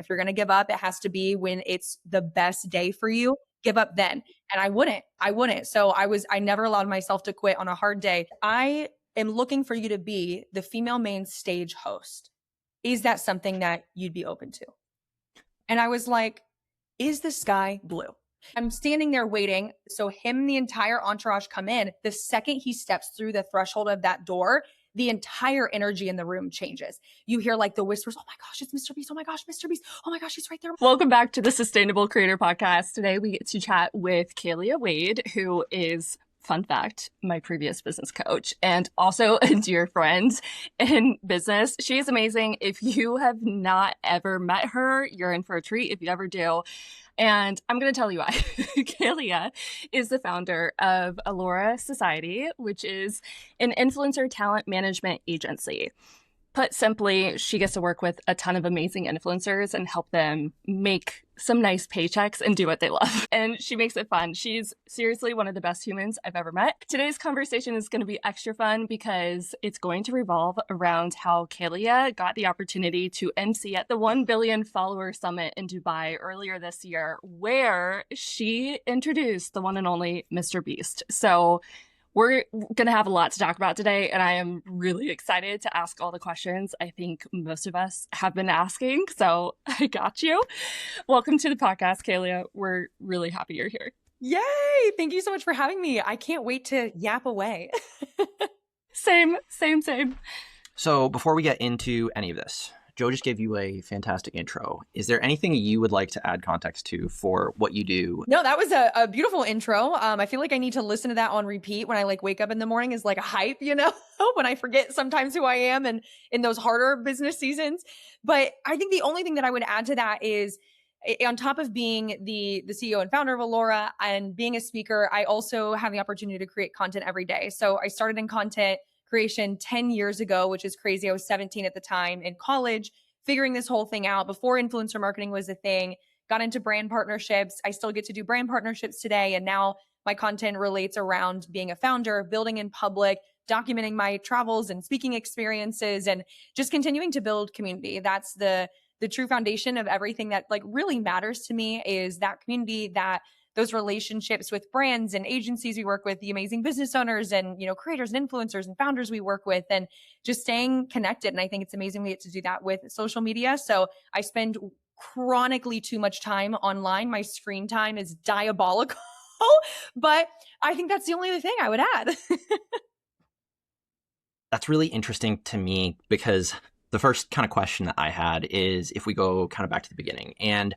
If you're going to give up, it has to be when it's the best day for you. Give up then. And I wouldn't. So I never allowed myself to quit on a hard day. I am looking for you to be the female main stage host. Is that something that you'd be open to? And I was like, is the sky blue? I'm standing there waiting. So him and the entire entourage come in. The second he steps through the threshold of that door, the entire energy in the room changes. You hear like the whispers, oh my gosh, it's MrBeast. Oh my gosh, MrBeast. Oh my gosh, he's right there. Welcome back to the Sustainable Creator Podcast. Today we get to chat with Kahlea Wade, who is, fun fact, my previous business coach and also a dear friend in business. She is amazing. If you have not ever met her, you're in for a treat if you ever do. And I'm going to tell you why. Kahlea is the founder of Alora Society, which is an influencer talent management agency. Put simply, she gets to work with a ton of amazing influencers and help them make some nice paychecks and do what they love. And she makes it fun. She's seriously one of the best humans I've ever met. Today's conversation is going to be extra fun because it's going to revolve around how Kahlea got the opportunity to MC at the 1 billion follower summit in Dubai earlier this year, where she introduced the one and only MrBeast. So we're going to have a lot to talk about today, and I am really excited to ask all the questions I think most of us have been asking, so I got you. Welcome to the podcast, Kahlea. We're really happy you're here. Yay! Thank you so much for having me. I can't wait to yap away. Same. So before we get into any of this, Joe just gave you a fantastic intro. Is there anything you would like to add context to for what you do? No, that was a beautiful intro. I feel like I need to listen to that on repeat when I like wake up in the morning is like a hype, you know, when I forget sometimes who I am and in those harder business seasons. But I think the only thing that I would add to that is on top of being the CEO and founder of Alora and being a speaker, I also have the opportunity to create content every day. So I started in content creation 10 years ago, which is crazy. I was 17 at the time in college, figuring this whole thing out before influencer marketing was a thing, got into brand partnerships. I still get to do brand partnerships today. And now my content relates around being a founder, building in public, documenting my travels and speaking experiences, and just continuing to build community. That's the true foundation of everything that like really matters to me, is that community, that those relationships with brands and agencies we work with, the amazing business owners and, you know, creators and influencers and founders we work with, and just staying connected. And I think it's amazing we get to do that with social media. So I spend chronically too much time online. My screen time is diabolical, but I think that's the only other thing I would add. That's really interesting to me because the first kind of question that I had is if we go kind of back to the beginning, and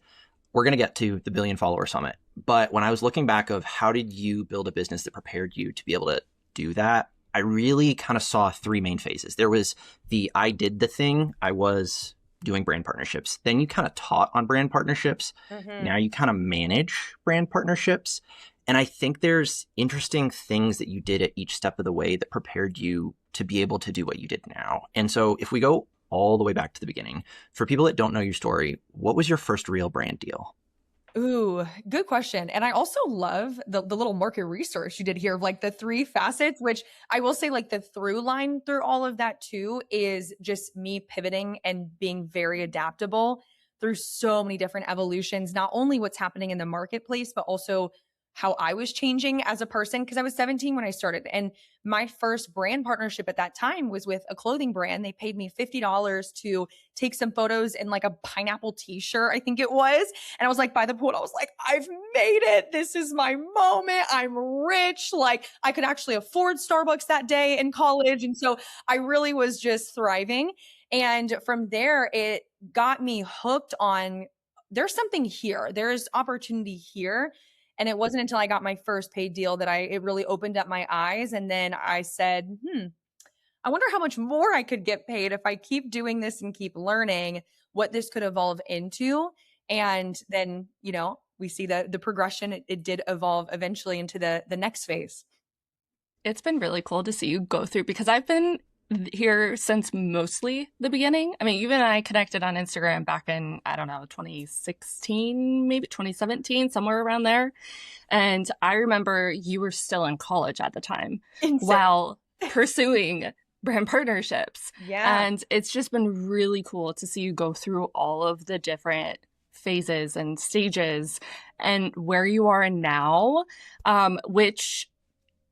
we're going to get to the Billion Follower Summit. But when I was looking back of how did you build a business that prepared you to be able to do that, I really kind of saw three main phases. There was the I did the thing. I was doing brand partnerships. Then you kind of taught on brand partnerships. Mm-hmm. Now you kind of manage brand partnerships. And I think there's interesting things that you did at each step of the way that prepared you to be able to do what you did now. And so if we go all the way back to the beginning, for people that don't know your story, what was your first real brand deal? Ooh, good question. And I also love the little market research you did here of like the three facets, which I will say like the through line through all of that too is just me pivoting and being very adaptable through so many different evolutions, not only what's happening in the marketplace, but also how I was changing as a person, because I was 17 when I started. And my first brand partnership at that time was with a clothing brand. They paid me $50 to take some photos in like a pineapple t-shirt, I think it was. And I was like, by the pool, I was like, I've made it. This is my moment. I'm rich. Like I could actually afford Starbucks that day in college. And so I really was just thriving. And from there, it got me hooked on there's something here. There's opportunity here. And it wasn't until I got my first paid deal that it really opened up my eyes. And then I said, I wonder how much more I could get paid if I keep doing this and keep learning what this could evolve into. And then, you know, we see the progression. It did evolve eventually into the next phase. It's been really cool to see you go through, because I've been here since mostly the beginning. I mean, you and I connected on Instagram back in, I don't know, 2016, maybe 2017, somewhere around there. And I remember you were still in college at the time. Insane. While pursuing brand partnerships. Yeah. And it's just been really cool to see you go through all of the different phases and stages and where you are now, which,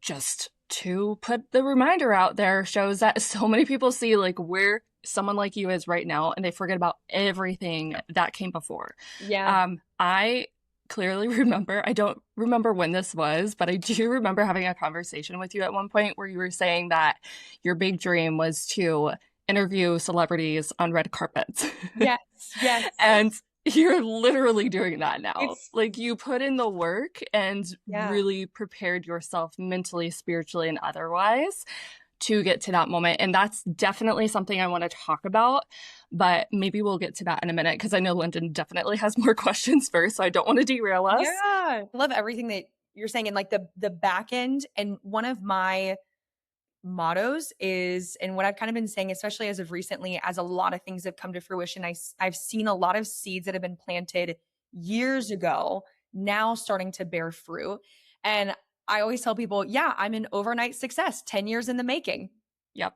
just to put the reminder out there, shows that so many people see like where someone like you is right now and they forget about everything that came before. Yeah. I clearly remember, I don't remember when this was, but I do remember having a conversation with you at one point where you were saying that your big dream was to interview celebrities on red carpets. Yes. Yes. And you're literally doing that now. It's Like, you put in the work and yeah. really prepared yourself mentally, spiritually, and otherwise to get to that moment. And that's definitely something I want to talk about, but maybe we'll get to that in a minute because I know Lyndon definitely has more questions first, so I don't want to derail us. Yeah. I love everything that you're saying. And like the back end. And one of my mottos is, and what I've kind of been saying, especially as of recently, as a lot of things have come to fruition, I've seen a lot of seeds that have been planted years ago now starting to bear fruit. And I always tell people, yeah, I'm an overnight success, 10 years in the making. Yep.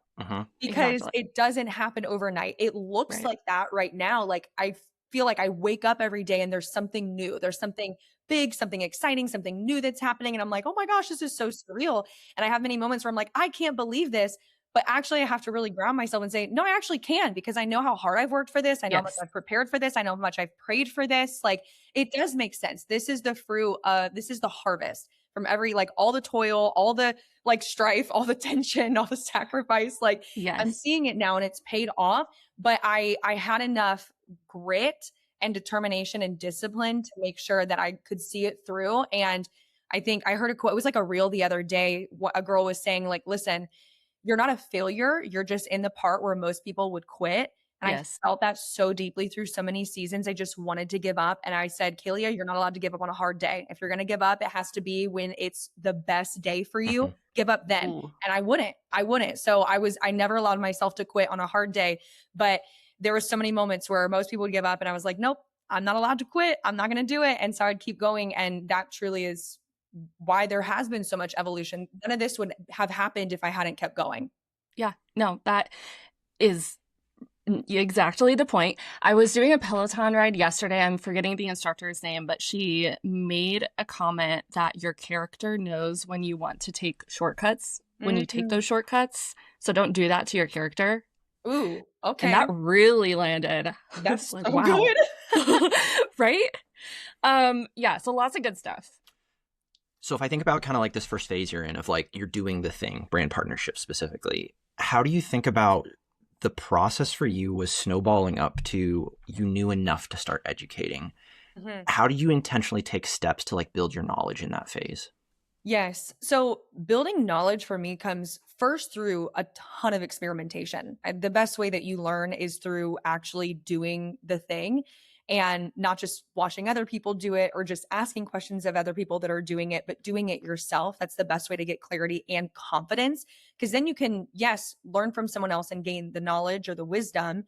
Because Exactly. it doesn't happen overnight. It looks Right. like that right now. Like I feel like I wake up every day and there's something new. There's something big, something exciting, something new that's happening. And I'm like, oh my gosh, this is so surreal. And I have many moments where I'm like, I can't believe this. But actually, I have to really ground myself and say, no, I actually can, because I know how hard I've worked for this. I know how much Yes. I've prepared for this. I know how much I've prayed for this. Like it does make sense. This is the fruit. This is the harvest from every, like all the toil, all the like strife, all the tension, all the sacrifice. Like I'm Yes. seeing it now and it's paid off. But I had enough grit and determination and discipline to make sure that I could see it through. And I think I heard a quote, it was like a reel the other day. What a girl was saying, like, listen, you're not a failure. You're just in the part where most people would quit. And I Yes. felt that so deeply through so many seasons. I just wanted to give up. And I said, Kahlea, you're not allowed to give up on a hard day. If you're going to give up, it has to be when it's the best day for you. Mhm. Give up then. Ooh. And I wouldn't. So I never allowed myself to quit on a hard day. But there were so many moments where most people would give up and I was like, nope, I'm not allowed to quit. I'm not going to do it. And so I'd keep going. And that truly is why there has been so much evolution. None of this would have happened if I hadn't kept going. Yeah. No, that is exactly the point. I was doing a Peloton ride yesterday. I'm forgetting the instructor's name, but she made a comment that your character knows when you want to take shortcuts, when you take those shortcuts. So don't do that to your character. Ooh, okay. And that really landed. That's like, so wow. good. Right? Yeah, so lots of good stuff. So if I think about kind of like this first phase you're in of like you're doing the thing, brand partnership specifically, how do you think about the process for you was snowballing up to you knew enough to start educating? Mhm. How do you intentionally take steps to like build your knowledge in that phase? Yes. So building knowledge for me comes first through a ton of experimentation. And the best way that you learn is through actually doing the thing and not just watching other people do it or just asking questions of other people that are doing it, but doing it yourself. That's the best way to get clarity and confidence. Because then you can, yes, learn from someone else and gain the knowledge or the wisdom,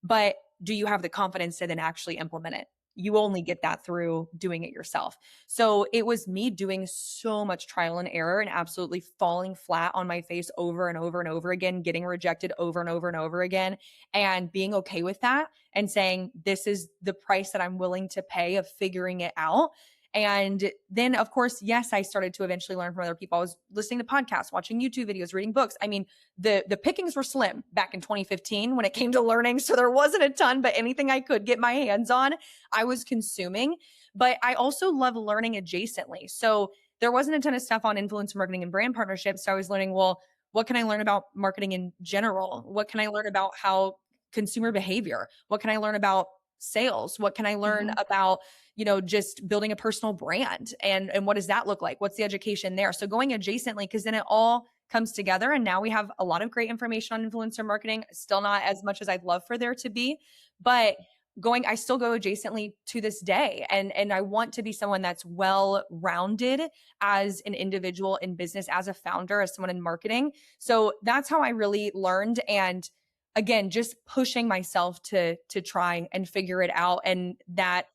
but do you have the confidence to then actually implement it? You only get that through doing it yourself. So it was me doing so much trial and error and absolutely falling flat on my face over and over and over again, getting rejected over and over and over again, and being okay with that and saying, this is the price that I'm willing to pay of figuring it out. And then, of course, yes, I started to eventually learn from other people. I was listening to podcasts, watching YouTube videos, reading books. I mean, the pickings were slim back in 2015 when it came to learning. So there wasn't a ton, but anything I could get my hands on, I was consuming. But I also love learning adjacently. So there wasn't a ton of stuff on influencer marketing and brand partnerships. So I was learning, well, what can I learn about marketing in general? What can I learn about how consumer behavior? What can I learn about sales? What can I learn about, just building a personal brand, and what does that look like? What's the education there? So going adjacently, because then it all comes together. And now we have a lot of great information on influencer marketing, still not as much as I'd love for there to be, but I still go adjacently to this day. And I want to be someone that's well-rounded as an individual in business, as a founder, as someone in marketing. So that's how I really learned. And again, just pushing myself to try and figure it out. And that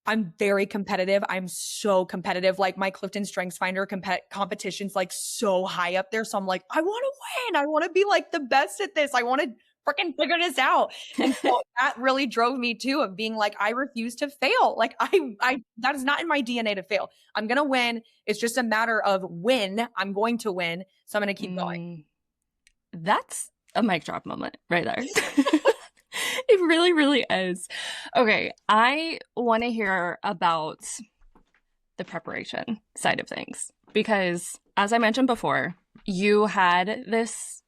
I'm very competitive. I'm so competitive. Like my Clifton Strengths Finder competition's like so high up there. So I'm like, I want to win. I want to be like the best at this. I want to freaking figure this out. And so that really drove me too, of being like, I refuse to fail. Like that is not in my DNA to fail. I'm going to win. It's just a matter of when I'm going to win. So I'm going to keep going. That's a mic drop moment right there. It really, really is. Okay, I want to hear about the preparation side of things because, as I mentioned before, you had this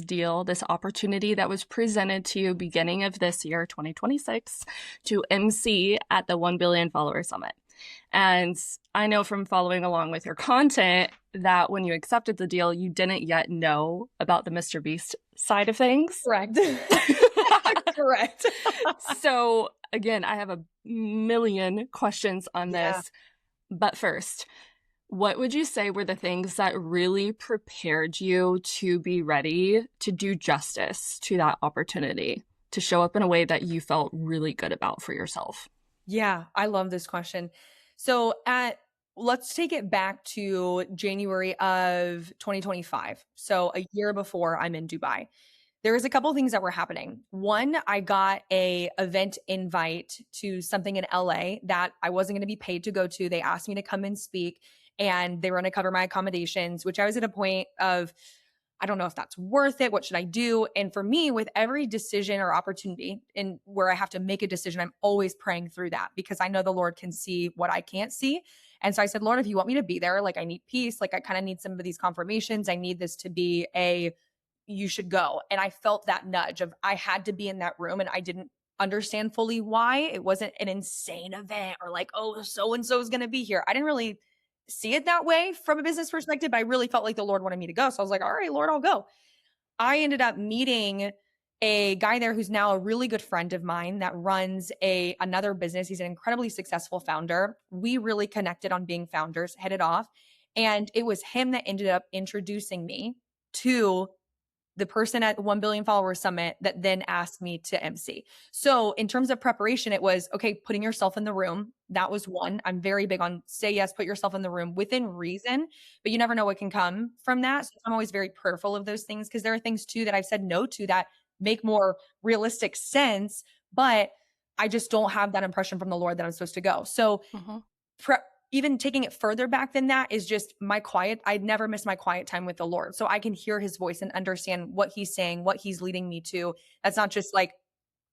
deal, this opportunity that was presented to you beginning of this year, 2026, to MC at the 1 Billion Follower Summit. And I know from following along with your content that when you accepted the deal, you didn't yet know about the MrBeast side of things. Correct. Correct. So again, I have a million questions on this. But first, what would you say were the things that really prepared you to be ready to do justice to that opportunity, to show up in a way that you felt really good about for yourself? Yeah, I love this question. So let's take it back to January of 2025. So a year before I'm in Dubai. There was a couple of things that were happening. One, I got a event invite to something in LA that I wasn't going to be paid to go to. They asked me to come and speak and they were going to cover my accommodations, which I was at a point of, I don't know if that's worth it. What should I do? And for me, with every decision or opportunity and where I have to make a decision, I'm always praying through that because I know the Lord can see what I can't see. And so I said, Lord, if you want me to be there, like I need peace, like I kind of need some of these confirmations. I need this to be you should go. And I felt that nudge of I had to be in that room and I didn't understand fully why. It wasn't an insane event or like, oh, so-and-so is going to be here. I didn't really see it that way from a business perspective, but I really felt like the Lord wanted me to go. So I was like, all right, Lord, I'll go. I ended up meeting a guy there who's now a really good friend of mine that runs another business. He's an incredibly successful founder. We really connected on being founders, headed off. And it was him that ended up introducing me to the person at the 1 Billion Follower Summit that then asked me to MC. So in terms of preparation, it was, okay, putting yourself in the room. That was one. I'm very big on say yes, put yourself in the room within reason, but you never know what can come from that. So I'm always very prayerful of those things because there are things too that I've said no to that make more realistic sense, but I just don't have that impression from the Lord that I'm supposed to go. So even taking it further back than that is just my quiet. I'd never miss my quiet time with the Lord. So I can hear his voice and understand what he's saying, what he's leading me to. That's not just like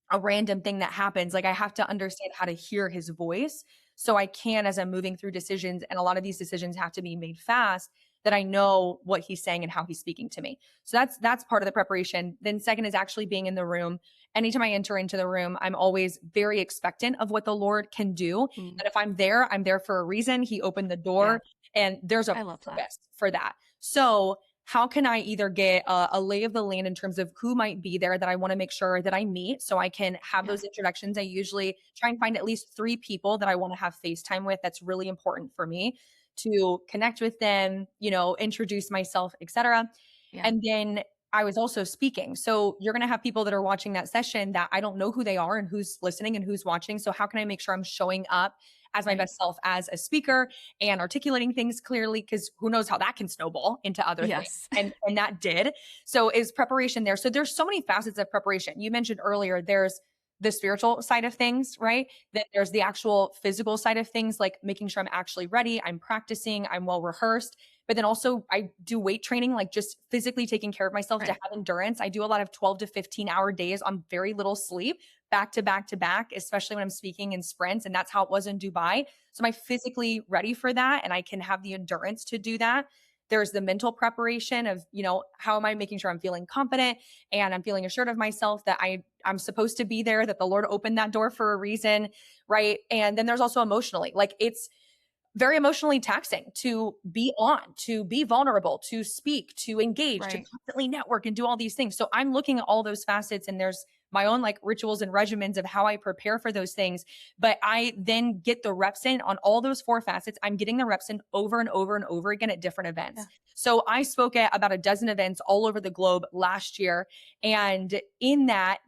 a random thing that happens. Like I have to understand how to hear his voice so I can, as I'm moving through decisions, and a lot of these decisions have to be made fast, that I know what he's saying and how he's speaking to me. So that's part of the preparation. Then second is actually being in the room. Anytime I enter into the room, I'm always very expectant of what the Lord can do. And if I'm there for a reason. He opened the door and there's a purpose for that. So how can I either get a lay of the land in terms of who might be there that I want to make sure that I meet so I can have those introductions? I usually try and find at least 3 people that I want to have FaceTime with. That's really important for me to connect with them, introduce myself, etc. And then I was also speaking. So you're going to have people that are watching that session that I don't know who they are and who's listening and who's watching. So how can I make sure I'm showing up as my best self as a speaker and articulating things clearly? Because who knows how that can snowball into other things. And that did. So is preparation there. So there's so many facets of preparation. You mentioned earlier, there's the spiritual side of things, right? That there's the actual physical side of things, like making sure I'm actually ready, I'm practicing, I'm well rehearsed. But then also I do weight training, like just physically taking care of myself to have endurance. I do a lot of 12 to 15 hour days on very little sleep, back to back to back, especially when I'm speaking in sprints. And that's how it was in Dubai. So am I physically ready for that? And I can have the endurance to do that. There's the mental preparation of, how am I making sure I'm feeling confident and I'm feeling assured of myself that I'm supposed to be there, that the Lord opened that door for a reason, right? And then there's also emotionally, like it's very emotionally taxing to be on, to be vulnerable, to speak, to engage, to constantly network and do all these things. So I'm looking at all those facets and there's my own like rituals and regimens of how I prepare for those things. But I then get the reps in on all those 4 facets. I'm getting the reps in over and over and over again at different events. Yeah. So I spoke at about a dozen events all over the globe last year. And in that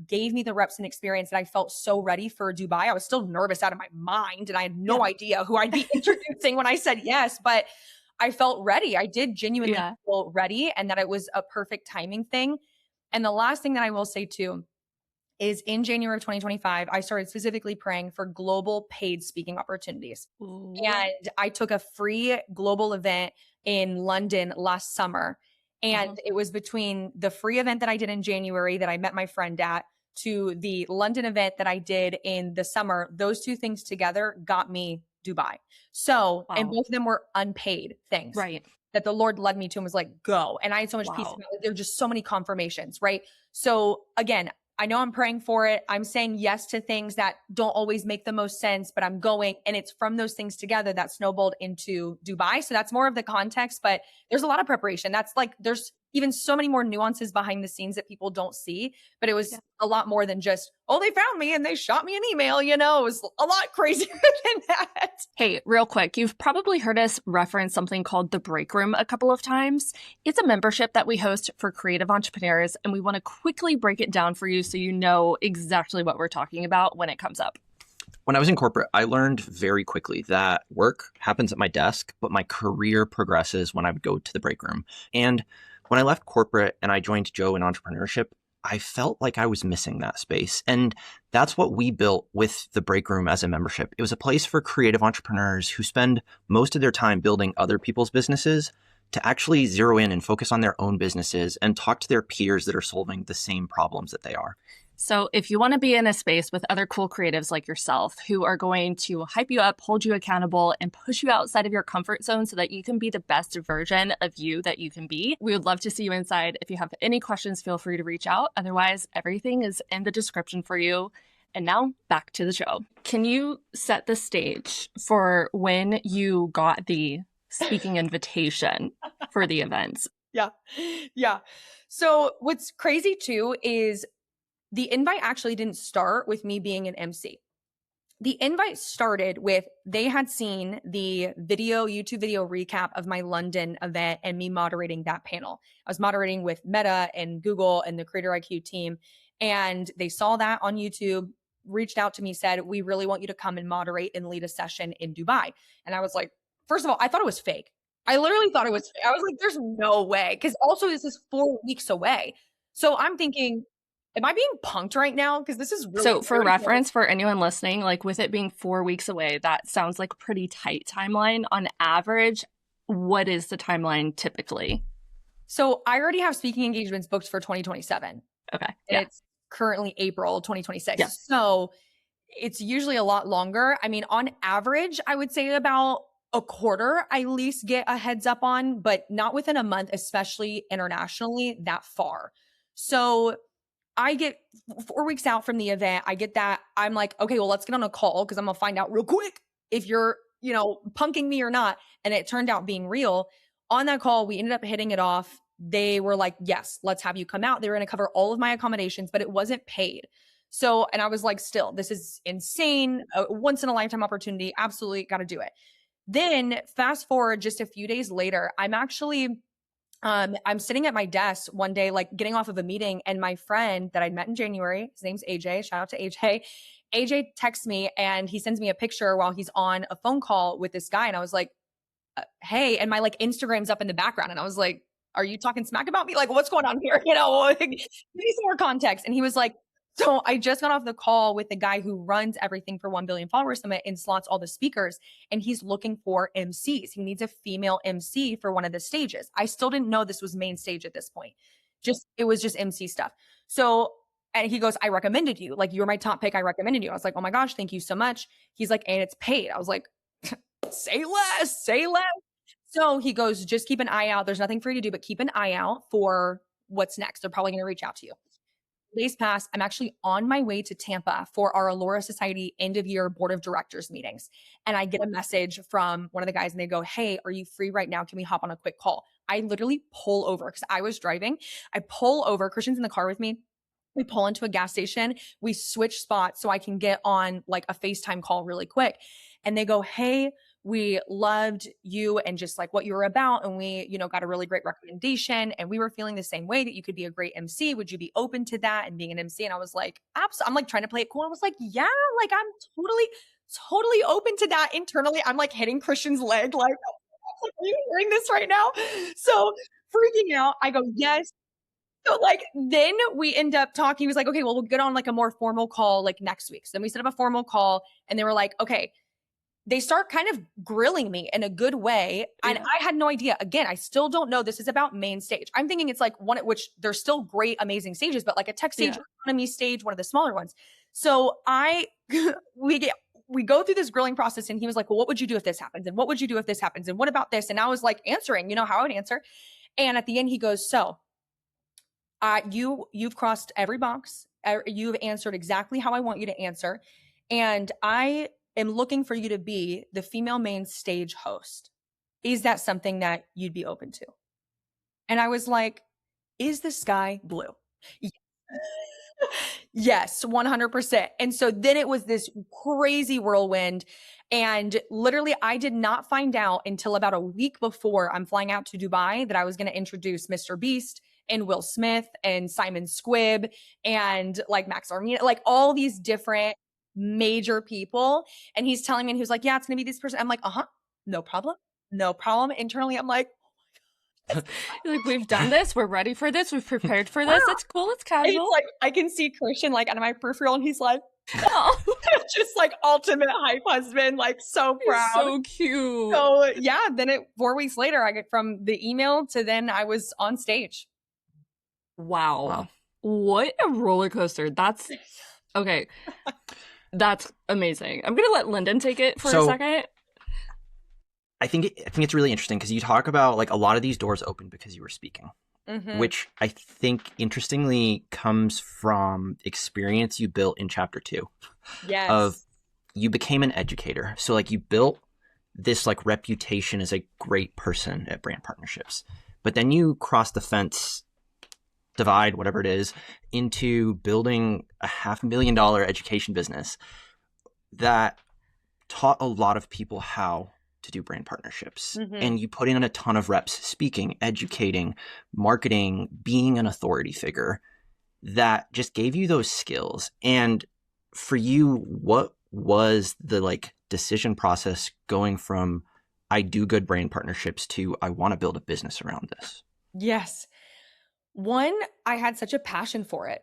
gave me the reps and experience that I felt so ready for Dubai. I was still nervous out of my mind and I had no idea who I'd be introducing when I said yes, but I felt ready. I did genuinely feel ready, and that it was a perfect timing thing. And the last thing that I will say too is in January of 2025, I started specifically praying for global paid speaking opportunities. Ooh. And I took a free global event in London last summer. And it was between the free event that I did in January that I met my friend at to the London event that I did in the summer. Those 2 things together got me Dubai. So, and both of them were unpaid things. Right. That the Lord led me to and was like, go. And I had so much peace about it. There were just so many confirmations, right? So again, I know I'm praying for it. I'm saying yes to things that don't always make the most sense, but I'm going. And it's from those things together that snowballed into Dubai. So that's more of the context, but there's a lot of preparation. That's like, there's even so many more nuances behind the scenes that people don't see, but it was a lot more than just, oh, they found me and they shot me an email, you know, it was a lot crazier than that. Hey, real quick, you've probably heard us reference something called the Break Room a couple of times. It's a membership that we host for creative entrepreneurs, and we want to quickly break it down for you so you know exactly what we're talking about when it comes up. When I was in corporate, I learned very quickly that work happens at my desk, but my career progresses when I would go to the break room. And when I left corporate and I joined Joe in entrepreneurship, I felt like I was missing that space. And that's what we built with the break room as a membership. It was a place for creative entrepreneurs who spend most of their time building other people's businesses to actually zero in and focus on their own businesses and talk to their peers that are solving the same problems that they are. So if you want to be in a space with other cool creatives like yourself who are going to hype you up, hold you accountable, and push you outside of your comfort zone so that you can be the best version of you that you can be, we would love to see you inside. If you have any questions, feel free to reach out. Otherwise, everything is in the description for you. And now back to the show. Can you set the stage for when you got the speaking invitation for the events? Yeah. So what's crazy too is the invite actually didn't start with me being an MC. The invite started with they had seen the YouTube video recap of my London event and me moderating that panel. I was moderating with Meta and Google and the Creator IQ team. And they saw that on YouTube, reached out to me, said, we really want you to come and moderate and lead a session in Dubai. And I was like, first of all, I thought it was fake. I literally thought it was fake. I was like, there's no way. Because also this is 4 weeks away. So I'm thinking, am I being punked right now? Because this is really— So for reference, for anyone listening, like with it being 4 weeks away, that sounds like a pretty tight timeline. On average, what is the timeline typically? So I already have speaking engagements booked for 2027. Okay. And it's currently April 2026. Yeah. So it's usually a lot longer. I mean, on average, I would say about a quarter I at least get a heads up on, but not within a month, especially internationally that far. So I get 4 weeks out from the event. I get that. I'm like, okay, well, let's get on a call because I'm going to find out real quick if you're, punking me or not. And it turned out being real. On that call, we ended up hitting it off. They were like, yes, let's have you come out. They were going to cover all of my accommodations, but it wasn't paid. So, and I was like, still, this is insane. A once in a lifetime opportunity. Absolutely got to do it. Then fast forward just a few days later, I'm actually I'm sitting at my desk one day, like getting off of a meeting, and my friend that I'd met in January, his name's AJ, shout out to AJ. AJ texts me and he sends me a picture while he's on a phone call with this guy. And I was like, hey, and my like Instagram's up in the background. And I was like, are you talking smack about me? Like, what's going on here? Give me some more context. And he was like, so I just got off the call with the guy who runs everything for 1 Billion Followers Summit and slots all the speakers. And he's looking for MCs. He needs a female MC for one of the stages. I still didn't know this was main stage at this point. It was just MC stuff. So, and he goes, I recommended you. Like, you're my top pick. I recommended you. I was like, oh my gosh, thank you so much. He's like, and it's paid. I was like, say less. So he goes, just keep an eye out. There's nothing for you to do, but keep an eye out for what's next. They're probably going to reach out to you. Days pass. I'm actually on my way to Tampa for our Alora Society end of year board of directors meetings. And I get a message from one of the guys and they go, hey, are you free right now? Can we hop on a quick call? I literally pull over because I was driving. I pull over. Christian's in the car with me. We pull into a gas station, we switch spots so I can get on like a FaceTime call really quick. And they go, hey, we loved you and just like what you were about. And we, got a really great recommendation. And we were feeling the same way that you could be a great MC. Would you be open to that and being an MC? And I was like, absolutely. I'm like trying to play it cool. I was like, yeah, like I'm totally open to that. Internally, I'm like hitting Christian's leg. Like, are you hearing this right now? So freaking out. I go, yes. So like, then we end up talking. He was like, okay, well, we'll get on like a more formal call like next week. So then we set up a formal call and they were like, okay, they start kind of grilling me in a good way. And I had no idea. Again, I still don't know. This is about main stage. I'm thinking it's like one at which there's still great, amazing stages, but like a tech stage, economy stage, one of the smaller ones. So we go through this grilling process and he was like, well, what would you do if this happens? And what would you do if this happens? And what about this? And I was like answering, how I would answer. And at the end, he goes, so you've crossed every box. You've answered exactly how I want you to answer. And I am looking for you to be the female main stage host. Is that something that you'd be open to? And I was like, is the sky blue? Yes, 100%. And so then it was this crazy whirlwind. And literally, I did not find out until about a week before I'm flying out to Dubai that I was going to introduce MrBeast and Will Smith and Simon Squibb and like Max Armina, like all these different major people. And he's telling me, and he was like, yeah, it's going to be this person. I'm like, no problem. No problem. Internally, I'm like, like, we've done this. We're ready for this. We've prepared for this. It's cool. It's casual. It's like, I can see Christian like out of my peripheral and he's like, oh, just like ultimate hype husband, like so proud. He's so cute. So yeah, then 4 weeks later, I get from the email to then I was on stage. Wow. What a roller coaster. That's okay. That's amazing. I'm going to let Lyndon take it for a second. I think it's really interesting because you talk about like a lot of these doors open because you were speaking, which I think interestingly comes from experience you built in chapter 2. Yes. Of you became an educator. So like you built this like reputation as a great person at brand partnerships, but then you crossed the fence divide, whatever it is, into building a $500,000 education business that taught a lot of people how to do brand partnerships. And you put in a ton of reps speaking, educating, marketing, being an authority figure that just gave you those skills. And for you, what was the like decision process going from I do good brand partnerships to I want to build a business around this? Yes. One, I had such a passion for it.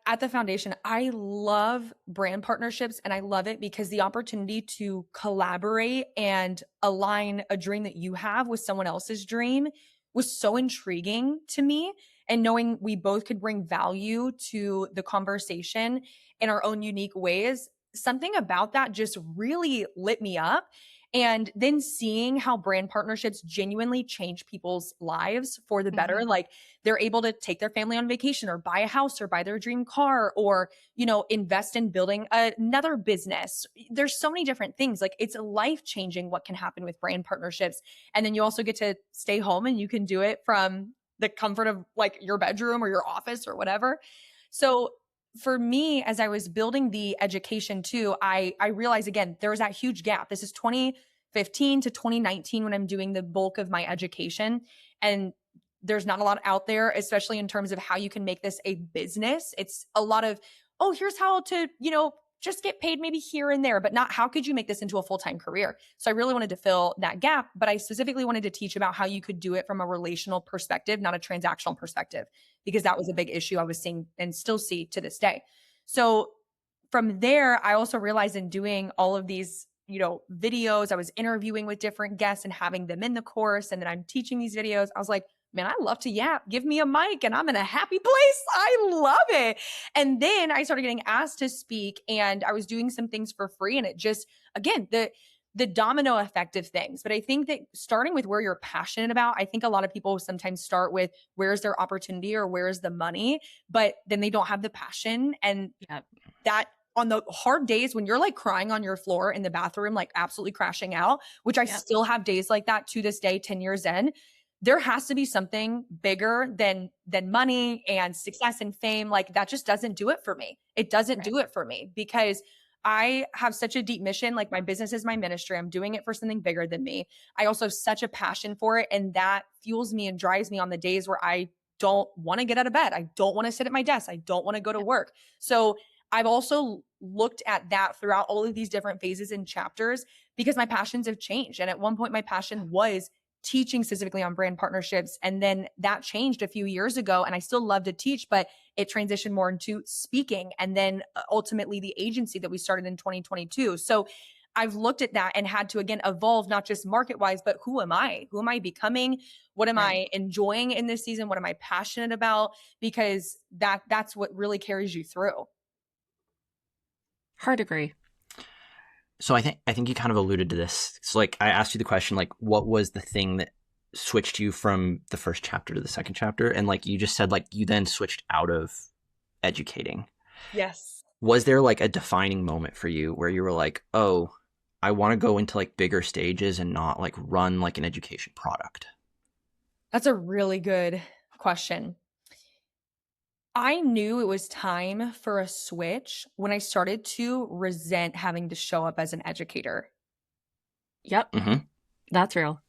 At the foundation, I love brand partnerships and I love it because the opportunity to collaborate and align a dream that you have with someone else's dream was so intriguing to me. And knowing we both could bring value to the conversation in our own unique ways, something about that just really lit me up. And then seeing how brand partnerships genuinely change people's lives for the better, like they're able to take their family on vacation or buy a house or buy their dream car or, invest in building another business. There's so many different things. Like it's life-changing what can happen with brand partnerships. And then you also get to stay home and you can do it from the comfort of like your bedroom or your office or whatever. So for me, as I was building the education too, I realized again, there was that huge gap. This is 2015 to 2019 when I'm doing the bulk of my education. And there's not a lot out there, especially in terms of how you can make this a business. It's a lot of, oh, here's how to, just get paid maybe here and there, but not how could you make this into a full-time career? So I really wanted to fill that gap, but I specifically wanted to teach about how you could do it from a relational perspective, not a transactional perspective, because that was a big issue I was seeing and still see to this day. So from there, I also realized in doing all of these, videos, I was interviewing with different guests and having them in the course. And then I'm teaching these videos. I was like, man, I love to yap. Give me a mic and I'm in a happy place. I love it. And then I started getting asked to speak and I was doing some things for free. And it just, again, the domino effect of things. But I think that starting with where you're passionate about, I think a lot of people sometimes start with where's their opportunity or where's the money, but then they don't have the passion. And that on the hard days when you're like crying on your floor in the bathroom, like absolutely crashing out, which I still have days like that to this day, 10 years in. there has to be something bigger than money and success and fame. Like that just doesn't do it for me. It doesn't do it for me because I have such a deep mission. Like my business is my ministry. I'm doing it for something bigger than me. I also have such a passion for it. And that fuels me and drives me on the days where I don't want to get out of bed. I don't want to sit at my desk. I don't want to go to work. So I've also looked at that throughout all of these different phases and chapters because my passions have changed. And at one point, my passion was teaching specifically on brand partnerships. And then that changed a few years ago. And I still love to teach, but it transitioned more into speaking. And then ultimately the agency that we started in 2022. So I've looked at that and had to, again, evolve, not just market wise, but who am I? Who am I becoming? What am I enjoying in this season? What am I passionate about? Because that's what really carries you through. Hard agree. So I think you kind of alluded to this. So like I asked you the question, like, what was the thing that switched you from the first chapter to the second chapter? And like you just said, like you then switched out of educating. Yes. Was there like a defining moment for you where you were like, oh, I want to go into like bigger stages and not like run like an education product? That's a really good question. I knew it was time for a switch when I started to resent having to show up as an educator. Yep. Mm-hmm. That's real.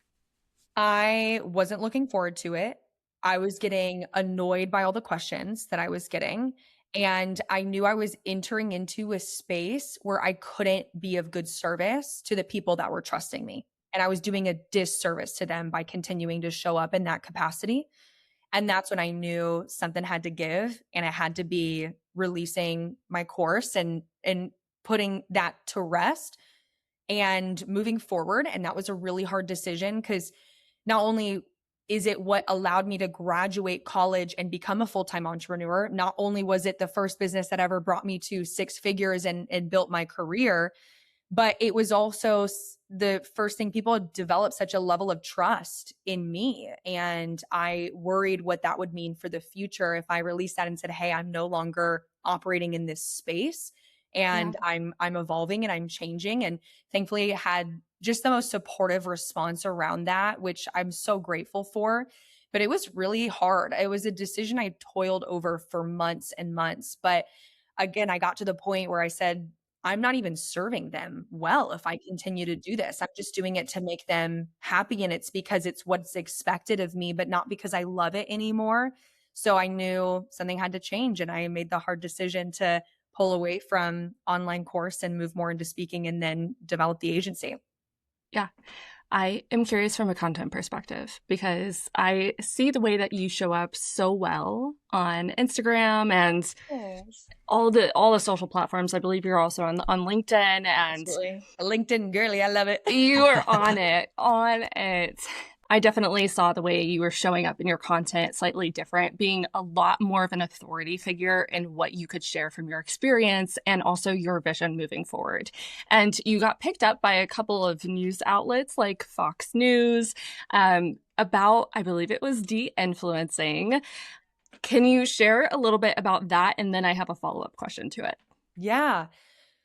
I wasn't looking forward to it. I was getting annoyed by all the questions that I was getting. And I knew I was entering into a space where I couldn't be of good service to the people that were trusting me. And I was doing a disservice to them by continuing to show up in that capacity. And that's when I knew something had to give and I had to be releasing my course and putting that to rest and moving forward. And that was a really hard decision because not only is it what allowed me to graduate college and become a full-time entrepreneur, not only was it the first business that ever brought me to six figures and built my career, but it was also the first thing people developed such a level of trust in me. And I worried what that would mean for the future if I released that and said, hey, I'm no longer operating in this space and I'm evolving and I'm changing. And thankfully had just the most supportive response around that, which I'm so grateful for. But it was really hard. It was a decision I toiled over for months and months. But again, I got to the point where I said, I'm not even serving them well if I continue to do this. I'm just doing it to make them happy. And it's because it's what's expected of me, but not because I love it anymore. So I knew something had to change. And I made the hard decision to pull away from online course and move more into speaking and then develop the agency. Yeah. I am curious from a content perspective because I see the way that you show up so well on Instagram and all the social platforms. I believe you're also on LinkedIn and Absolutely. A LinkedIn girly. I love it. You are on it. I definitely saw the way you were showing up in your content slightly different, being a lot more of an authority figure in what you could share from your experience and also your vision moving forward. And you got picked up by a couple of news outlets like Fox News about, I believe it was de-influencing. Can you share a little bit about that? And then I have a follow-up question to it. Yeah.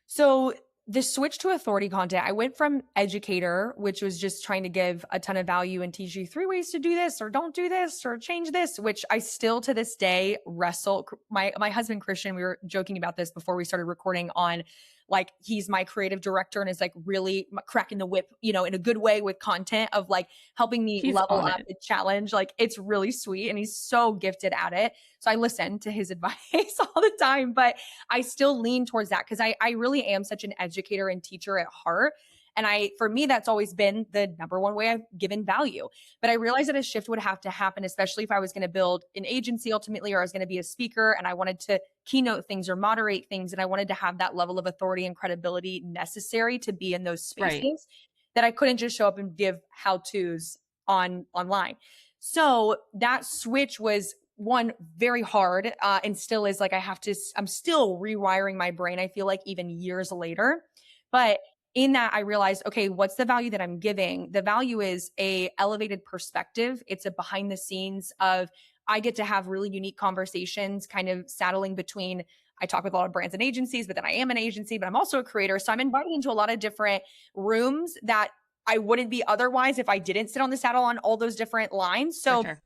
So the switch to authority content, I went from educator, which was just trying to give a ton of value and teach you 3 ways to do this or don't do this or change this, which I still to this day wrestle. My husband, Christian, we were joking about this before we started recording on like, he's my creative director and is like really cracking the whip, in a good way with content of like helping me level up the challenge. Like it's really sweet and he's so gifted at it. So I listen to his advice all the time, but I still lean towards that because I really am such an educator and teacher at heart. And for me, that's always been the number one way I've given value. But I realized that a shift would have to happen, especially if I was going to build an agency ultimately, or I was going to be a speaker and I wanted to keynote things or moderate things. And I wanted to have that level of authority and credibility necessary to be in those spaces that I couldn't just show up and give how-tos online. So that switch was one, very hard and still is like, I'm still rewiring my brain. I feel like even years later, but in that I realized, okay, what's the value that I'm giving? The value is a elevated perspective. It's a behind the scenes of, I get to have really unique conversations, kind of saddling between, I talk with a lot of brands and agencies, but then I am an agency, but I'm also a creator. So I'm invited into a lot of different rooms that I wouldn't be otherwise if I didn't sit on the saddle on all those different lines. For So sure.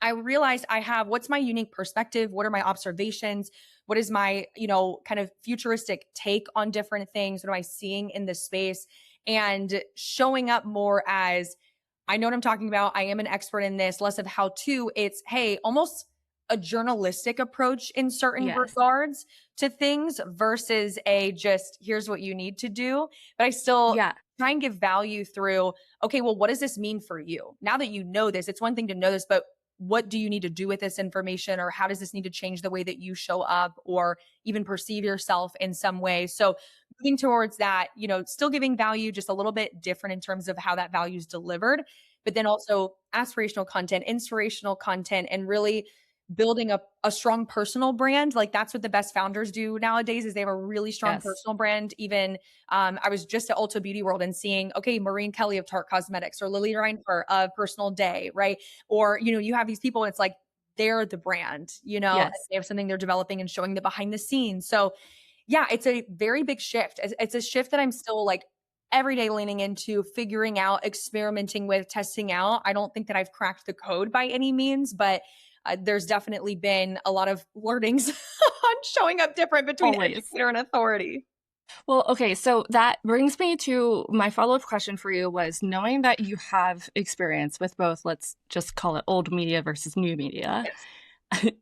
I realized what's my unique perspective? What are my observations? What is my, kind of futuristic take on different things? What am I seeing in this space? And showing up more as, I know what I'm talking about. I am an expert in this, less of how to. It's, hey, almost a journalistic approach in certain Yes. regards to things versus a just here's what you need to do. But I still try and give value through, okay, well, what does this mean for you? Now that you know this, it's one thing to know this, but what do you need to do with this information, or how does this need to change the way that you show up or even perceive yourself in some way? So moving towards that, still giving value, just a little bit different in terms of how that value is delivered, but then also aspirational content, inspirational content, and really building up a strong personal brand. Like that's what the best founders do nowadays, is they have a really strong personal brand. Even I was just at Ulta Beauty World and seeing, okay, Maureen Kelly of Tarte Cosmetics, or Lily Reinhart of Personal Day, right? Or, you have these people and it's like, they're the brand, they have something they're developing and showing the behind the scenes. So yeah, it's a very big shift. It's a shift that I'm still like every day leaning into, figuring out, experimenting with, testing out. I don't think that I've cracked the code by any means, but there's definitely been a lot of learnings on showing up different between educator and authority. Well, okay, so that brings me to my follow-up question for you was, knowing that you have experience with both, let's just call it old media versus new media,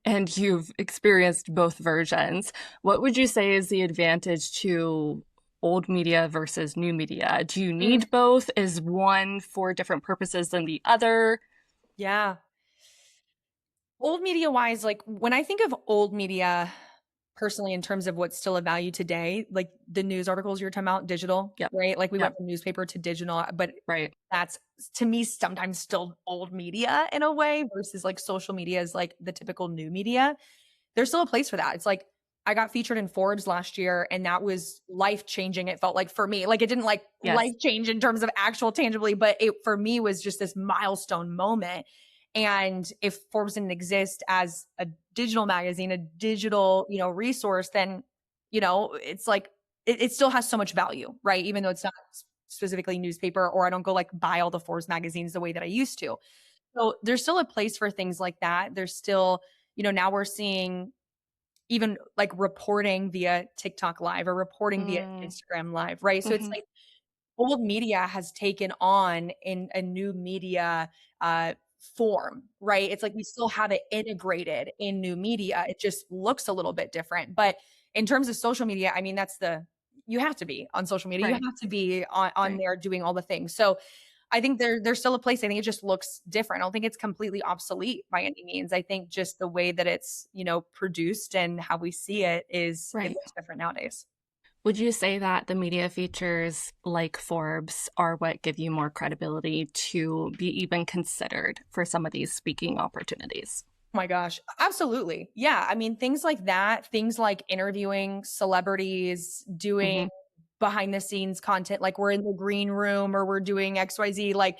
and you've experienced both versions, what would you say is the advantage to old media versus new media? Do you need both? Is one for different purposes than the other? Yeah. Old media wise, like when I think of old media personally, in terms of what's still of value today, like the news articles you're talking about, digital, right? Like we went from newspaper to digital, but that's to me sometimes still old media in a way, versus like social media is like the typical new media. There's still a place for that. It's like, I got featured in Forbes last year and that was life changing. It felt like for me, like it didn't like life change in terms of actual tangibly, but it for me was just this milestone moment. And if Forbes didn't exist as a digital magazine, a digital, resource, then, it's like, it still has so much value, right? Even though it's not specifically newspaper, or I don't go like buy all the Forbes magazines the way that I used to. So there's still a place for things like that. There's still, now we're seeing even like reporting via TikTok live or reporting via Instagram live, right? So it's like old media has taken on in a new media form, right? It's like we still have it integrated in new media. It just looks a little bit different. But in terms of social media, I mean, you have to be on social media. You have to be on there doing all the things. So I think there's still a place. I think it just looks different. I don't think it's completely obsolete by any means. I think just the way that it's, produced and how we see it is it looks different nowadays. Would you say that the media features like Forbes are what give you more credibility to be even considered for some of these speaking opportunities? Oh my gosh, absolutely. Yeah. I mean, things like that, things like interviewing celebrities, doing behind the scenes content, like we're in the green room or we're doing XYZ, like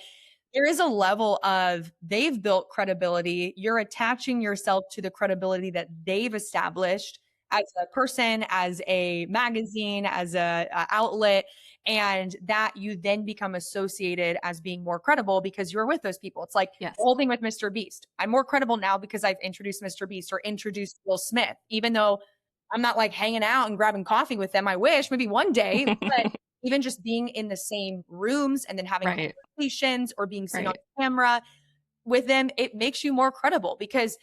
there is a level of they've built credibility. You're attaching yourself to the credibility that they've established as a person, as a magazine, as a outlet, and that you then become associated as being more credible because you're with those people. It's like the whole thing with MrBeast. I'm more credible now because I've introduced MrBeast or introduced Will Smith, even though I'm not like hanging out and grabbing coffee with them. I wish maybe one day, but even just being in the same rooms and then having conversations or being seen on camera with them, it makes you more credible because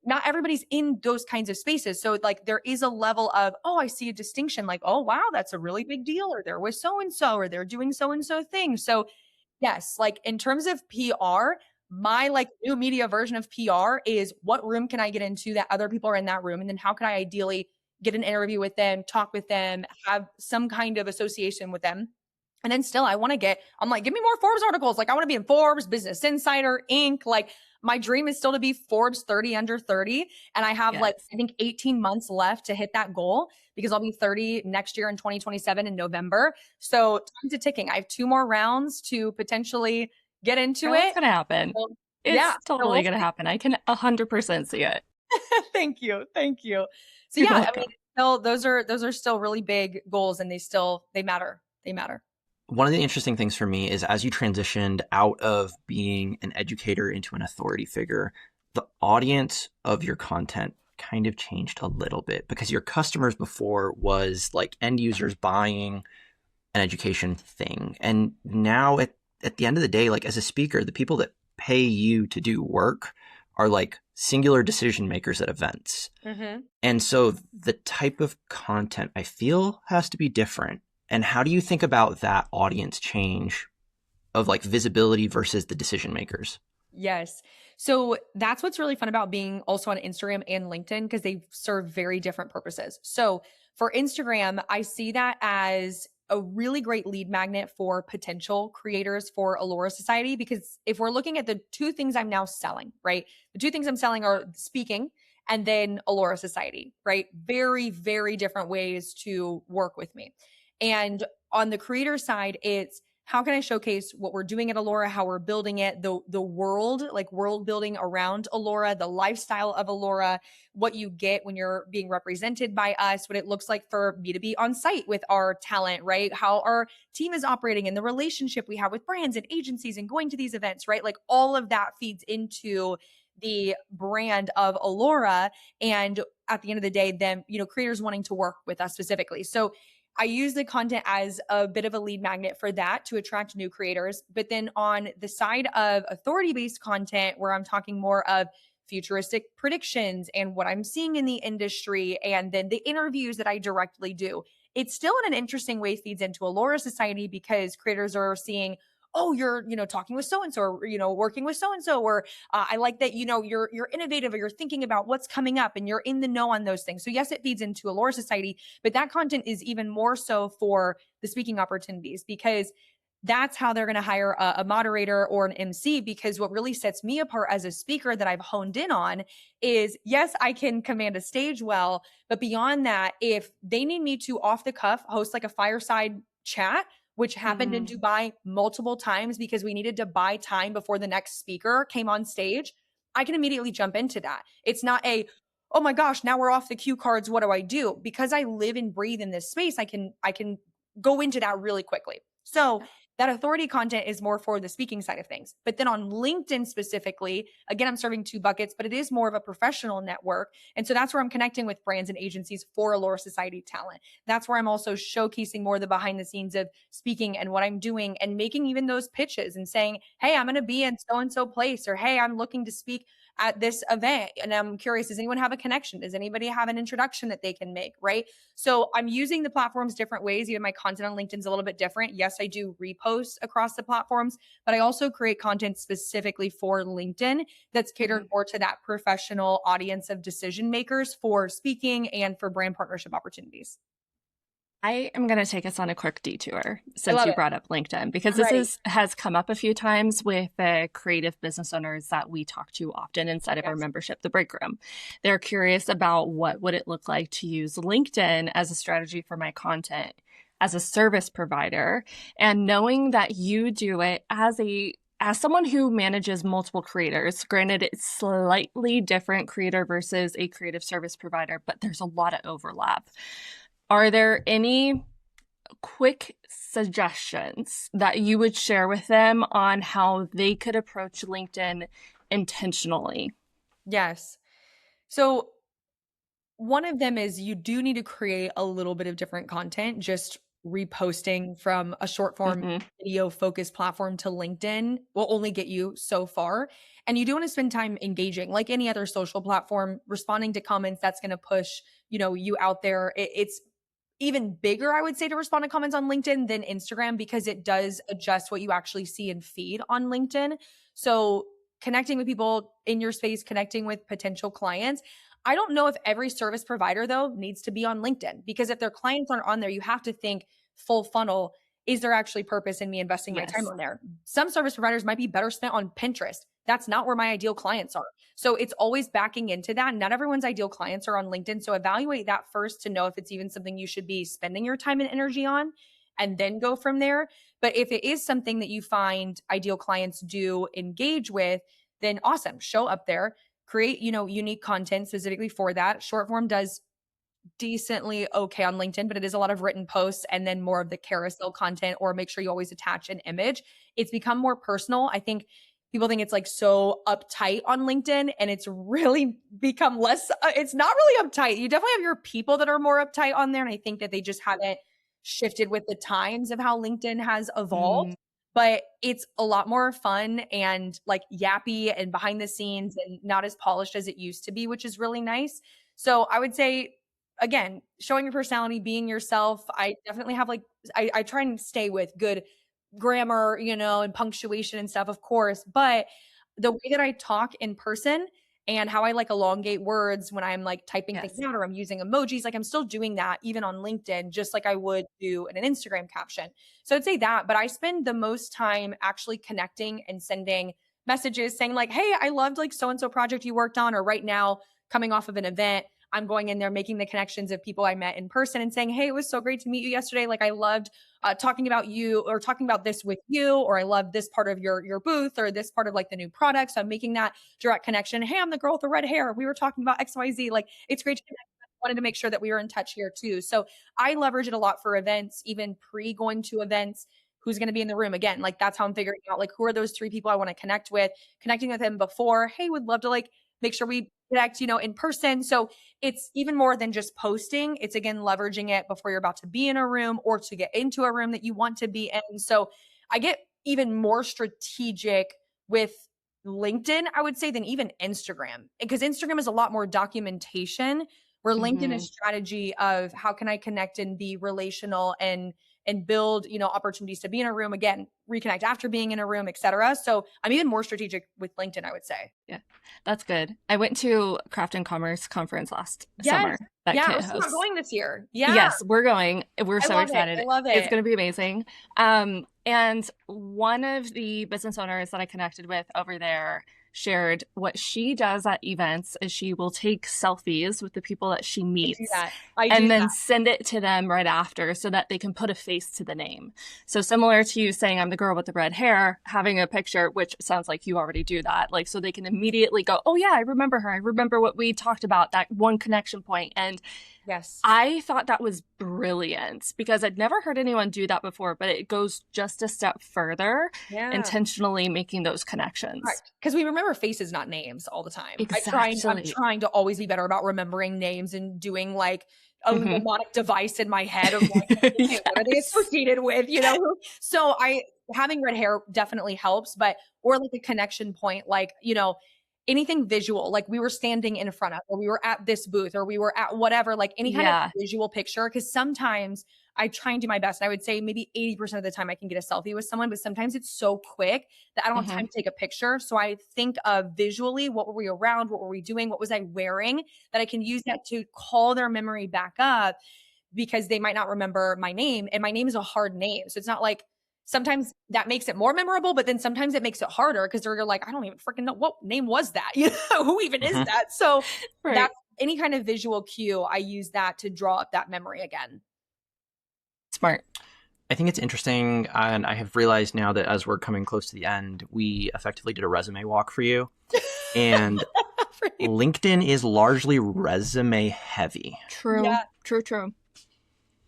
not everybody's in those kinds of spaces. So like there is a level of, oh, I see a distinction, like, oh, wow, that's a really big deal, or there was so-and-so, or they're doing so-and-so thing. So yes, like in terms of PR, my like new media version of PR is what room can I get into that other people are in that room? And then how can I ideally get an interview with them, talk with them, have some kind of association with them. And then still I'm like, give me more Forbes articles. Like I want to be in Forbes, Business Insider, Inc. Like my dream is still to be Forbes 30 under 30. And I have like, I think 18 months left to hit that goal because I'll be 30 next year in 2027 in November. So time's ticking. I have 2 more rounds to potentially get into it. It's going to happen. So, it's totally going to happen. I can 100% see it. Thank you. Thank you. So I mean, those are still really big goals and they matter. They matter. one of the interesting things for me is as you transitioned out of being an educator into an authority figure, the audience of your content kind of changed a little bit because your customers before was like end users buying an education thing. And now at the end of the day, like as a speaker, the people that pay you to do work are like singular decision makers at events. Mm-hmm. And so the type of content I feel has to be different. And how do you think about that audience change of like visibility versus the decision makers? Yes. So that's what's really fun about being also on Instagram and LinkedIn because they serve very different purposes. So for Instagram, I see that as a really great lead magnet for potential creators for Alora Society because if we're looking at the two things I'm now selling, right? The two things I'm selling are speaking and then Alora Society, right? Very, very different ways to work with me. And on the creator side, it's how can I showcase what we're doing at Alora, how we're building it, the world, like world building around Alora, the lifestyle of Alora, what you get when you're being represented by us, what it looks like for me to be on site with our talent, right? How our team is operating and the relationship we have with brands and agencies and going to these events, right? Like all of that feeds into the brand of Alora. And at the end of the day, them, creators wanting to work with us specifically. So I use the content as a bit of a lead magnet for that to attract new creators. But then on the side of authority-based content, where I'm talking more of futuristic predictions and what I'm seeing in the industry, and then the interviews that I directly do, it still in an interesting way feeds into Alora Society because creators are seeing, oh, you're, talking with so-and-so, or, working with so-and-so, or I like that, you're innovative or you're thinking about what's coming up and you're in the know on those things. So yes, it feeds into Alora Society, but that content is even more so for the speaking opportunities because that's how they're going to hire a moderator or an MC. Because what really sets me apart as a speaker that I've honed in on is, yes, I can command a stage well, but beyond that, if they need me to off the cuff host like a fireside chat, which happened in Dubai multiple times because we needed to buy time before the next speaker came on stage, I can immediately jump into that. It's not oh my gosh, now we're off the cue cards. What do I do? Because I live and breathe in this space, I can go into that really quickly. So that authority content is more for the speaking side of things. But then on LinkedIn specifically, again, I'm serving two buckets, but it is more of a professional network. And so that's where I'm connecting with brands and agencies for Alora Society talent. That's where I'm also showcasing more of the behind the scenes of speaking and what I'm doing and making even those pitches and saying, hey, I'm going to be in so-and-so place, or hey, I'm looking to speak at this event. And I'm curious, does anyone have a connection? Does anybody have an introduction that they can make? Right. So I'm using the platforms different ways. Even my content on LinkedIn is a little bit different. Yes, I do repost across the platforms, but I also create content specifically for LinkedIn that's catered more to that professional audience of decision makers for speaking and for brand partnership opportunities. I am going to take us on a quick detour I since love you it. brought up LinkedIn, because I'm ready. this has come up a few times with creative business owners that we talk to often inside of our Yes. membership, the break room. They're curious about what would it look like to use LinkedIn as a strategy for my content as a service provider, and knowing that you do it as someone who manages multiple creators. Granted, it's slightly different creator versus a creative service provider, but there's a lot of overlap. Are there any quick suggestions that you would share with them on how they could approach LinkedIn intentionally? Yes. So one of them is you do need to create a little bit of different content. Just reposting from a short form video focused platform to LinkedIn will only get you so far. And you do want to spend time engaging like any other social platform, responding to comments. That's going to push, you out there. It's even bigger, I would say, to respond to comments on LinkedIn than Instagram because it does adjust what you actually see and feed on LinkedIn. So connecting with people in your space, connecting with potential clients. I don't know if every service provider, though, needs to be on LinkedIn because if their clients aren't on there, you have to think full funnel. Is there actually purpose in me investing my time on there? Some service providers might be better spent on Pinterest. That's not where my ideal clients are. So it's always backing into that. Not everyone's ideal clients are on LinkedIn. So evaluate that first to know if it's even something you should be spending your time and energy on, and then go from there. But if it is something that you find ideal clients do engage with, then awesome, show up there, create, unique content specifically for that. Short form does decently okay on LinkedIn, but it is a lot of written posts and then more of the carousel content, or make sure you always attach an image. It's become more personal. I think people think it's like so uptight on LinkedIn, and it's really become less, it's not really uptight. You definitely have your people that are more uptight on there. And I think that they just haven't shifted with the times of how LinkedIn has evolved. But it's a lot more fun and like yappy and behind the scenes and not as polished as it used to be, which is really nice. So I would say, again, showing your personality, being yourself. I definitely have like, I try and stay with good grammar, and punctuation and stuff, of course. But the way that I talk in person and how I like elongate words when I'm like typing things out or I'm using emojis, like I'm still doing that even on LinkedIn, just like I would do in an Instagram caption. So I'd say that, but I spend the most time actually connecting and sending messages saying like, hey, I loved like so-and-so project you worked on, or right now coming off of an event, I'm going in there, making the connections of people I met in person and saying, hey, it was so great to meet you yesterday. Like I loved talking about you, or talking about this with you, or I love this part of your booth, or this part of like the new product. So I'm making that direct connection. Hey, I'm the girl with the red hair. We were talking about XYZ. Like it's great to connect. I wanted to make sure that we were in touch here too. So I leverage it a lot for events, even pre going to events. Who's going to be in the room again? Like that's how I'm figuring out like who are those 3 people I want to connect with, connecting with them before. Hey, would love to like make sure we connect, in person. So it's even more than just posting. It's again, leveraging it before you're about to be in a room or to get into a room that you want to be in. So I get even more strategic with LinkedIn, I would say, than even Instagram, because Instagram is a lot more documentation, where LinkedIn is strategy of how can I connect and be relational and build, opportunities to be in a room again, reconnect after being in a room, etc. So I'm even more strategic with LinkedIn, I would say. Yeah, that's good. I went to Craft and Commerce conference last summer. That Yeah, Kit we're hosts. going this year. Yeah. Yes, we're going. We're so excited. I love it. It's going to be amazing. And one of the business owners that I connected with over there shared what she does at events is she will take selfies with the people that she meets and then send it to them right after so that they can put a face to the name. So similar to you saying I'm the girl with the red hair, having a picture, which sounds like you already do that, like so they can immediately go, oh yeah, I remember her. I remember what we talked about, that one connection point. And yes, I thought that was brilliant because I'd never heard anyone do that before, but it goes just a step further, intentionally making those connections. Right. Because we remember faces, not names, all the time. Exactly. I'm trying to always be better about remembering names and doing like a mnemonic device in my head of like, okay, what are they associated with, So having red hair definitely helps, or like a connection point, like, anything visual, like we were standing in front of, or we were at this booth, or we were at whatever, like any kind of visual picture. Because sometimes I try and do my best. And I would say maybe 80% of the time I can get a selfie with someone, but sometimes it's so quick that I don't have time to take a picture. So I think of visually, what were we around? What were we doing? What was I wearing? That I can use that to call their memory back up, because they might not remember my name, and my name is a hard name. So it's not like, sometimes that makes it more memorable, but then sometimes it makes it harder because they're like, I don't even freaking know what name was that. Who even is that? So that's any kind of visual cue. I use that to draw up that memory again. Smart. I think it's interesting, and I have realized now that as we're coming close to the end, we effectively did a resume walk for you. And LinkedIn is largely resume heavy. True. Yeah. True.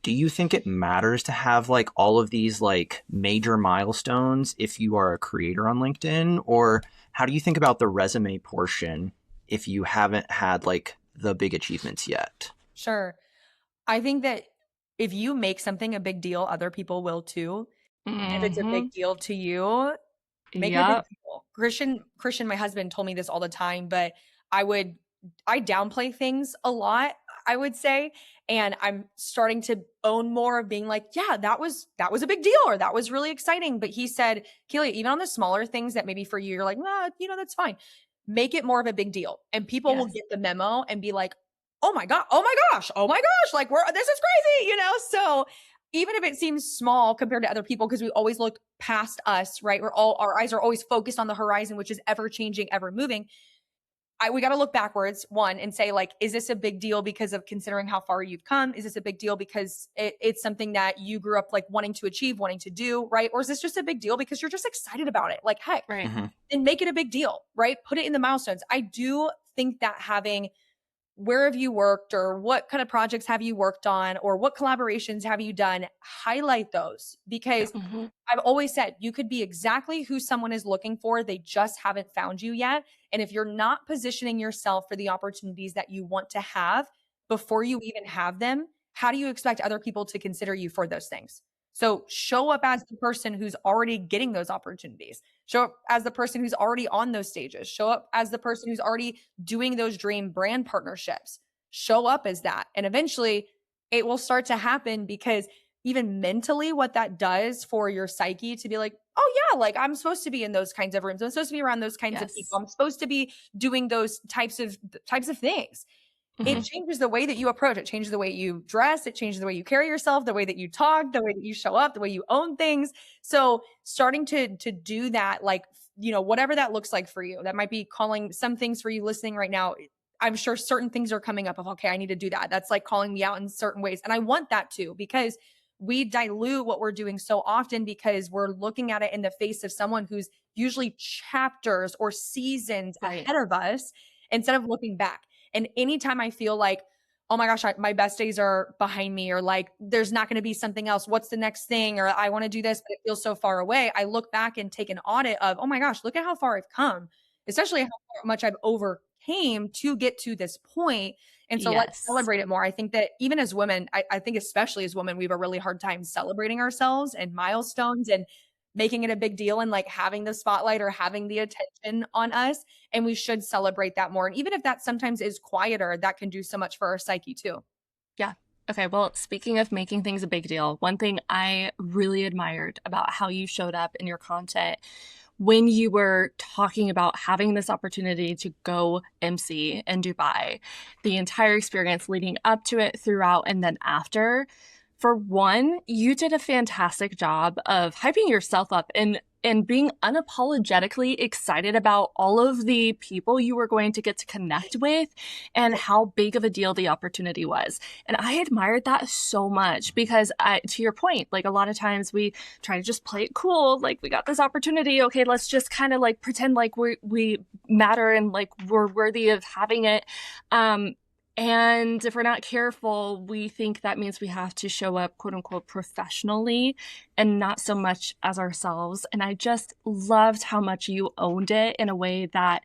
Do you think it matters to have like all of these like major milestones if you are a creator on LinkedIn? Or how do you think about the resume portion if you haven't had like the big achievements yet? Sure. I think that if you make something a big deal, other people will too. If it's a big deal to you, make it a big deal. Christian, my husband, told me this all the time, but I downplay things a lot, I would say. And I'm starting to own more of being like, yeah, that was a big deal, or that was really exciting. But he said, Kahlea, even on the smaller things that maybe for you, you're like, nah, that's fine. Make it more of a big deal. And people will get the memo and be like, oh my gosh, like this is crazy, So even if it seems small compared to other people, because we always look past us, right? Our eyes are always focused on the horizon, which is ever changing, ever moving. We got to look backwards, one, and say like, is this a big deal because of considering how far you've come? Is this a big deal because it's something that you grew up like wanting to achieve, wanting to do, right? Or is this just a big deal because you're just excited about it? Like, heck, then make it a big deal, right? Put it in the milestones. I do think that having where have you worked, or what kind of projects have you worked on, or what collaborations have you done? Highlight those, because Mhm. I've always said you could be exactly who someone is looking for. They just haven't found you yet. And if you're not positioning yourself for the opportunities that you want to have before you even have them, how do you expect other people to consider you for those things? So show up as the person who's already getting those opportunities. Show up as the person who's already on those stages. Show up as the person who's already doing those dream brand partnerships. Show up as that. And eventually it will start to happen, because even mentally, what that does for your psyche to be like, oh yeah, like I'm supposed to be in those kinds of rooms. I'm supposed to be around those kinds of people. Yes. I'm supposed to be doing those types of things. It Mhm. changes the way that you approach. It changes the way you dress. It changes the way you carry yourself, the way that you talk, the way that you show up, the way you own things. So starting to do that, like, whatever that looks like for you, that might be calling some things for you listening right now. I'm sure certain things are coming up of, okay, I need to do that. That's like calling me out in certain ways. And I want that too, because we dilute what we're doing so often because we're looking at it in the face of someone who's usually chapters or seasons Right. ahead of us, instead of looking back. And anytime I feel like, oh my gosh, my best days are behind me, or like there's not going to be something else, what's the next thing, or I want to do this, but it feels so far away, I look back and take an audit of, oh my gosh, look at how far I've come, especially how much I've overcame to get to this point. And so let's Yes. celebrate it more. I think that even as women, I think especially as women, we have a really hard time celebrating ourselves and milestones and making it a big deal, and like having the spotlight or having the attention on us. And we should celebrate that more. And even if that sometimes is quieter, that can do so much for our psyche too. Yeah. Okay. Well, speaking of making things a big deal, one thing I really admired about how you showed up in your content when you were talking about having this opportunity to go MC in Dubai, the entire experience leading up to it, throughout, and then after. For one, you did a fantastic job of hyping yourself up and being unapologetically excited about all of the people you were going to get to connect with and how big of a deal the opportunity was. And I admired that so much because, to your point, like a lot of times we try to just play it cool. Like, we got this opportunity. Okay, let's just kind of like pretend like we matter and like we're worthy of having it. And if we're not careful, we think that means we have to show up, quote unquote, professionally and not so much as ourselves. And I just loved how much you owned it in a way that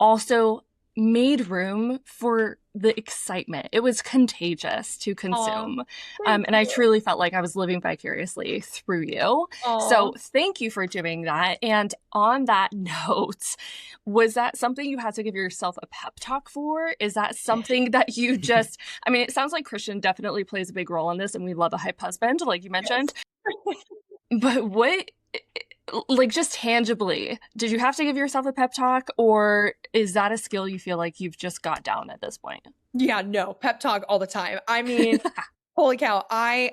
also made room for the excitement. It was contagious to consume. And I truly felt like I was living vicariously through you. So thank you for doing that. And on that note, was that something you had to give yourself a pep talk for? Is that something that you just, I mean, it sounds like Christian definitely plays a big role in this, and we love a hype husband, like you mentioned. But what, like, just tangibly, did you have to give yourself a pep talk, or is that a skill you feel like you've just got down at this point? Yeah, no, pep talk all the time. I mean, holy cow. I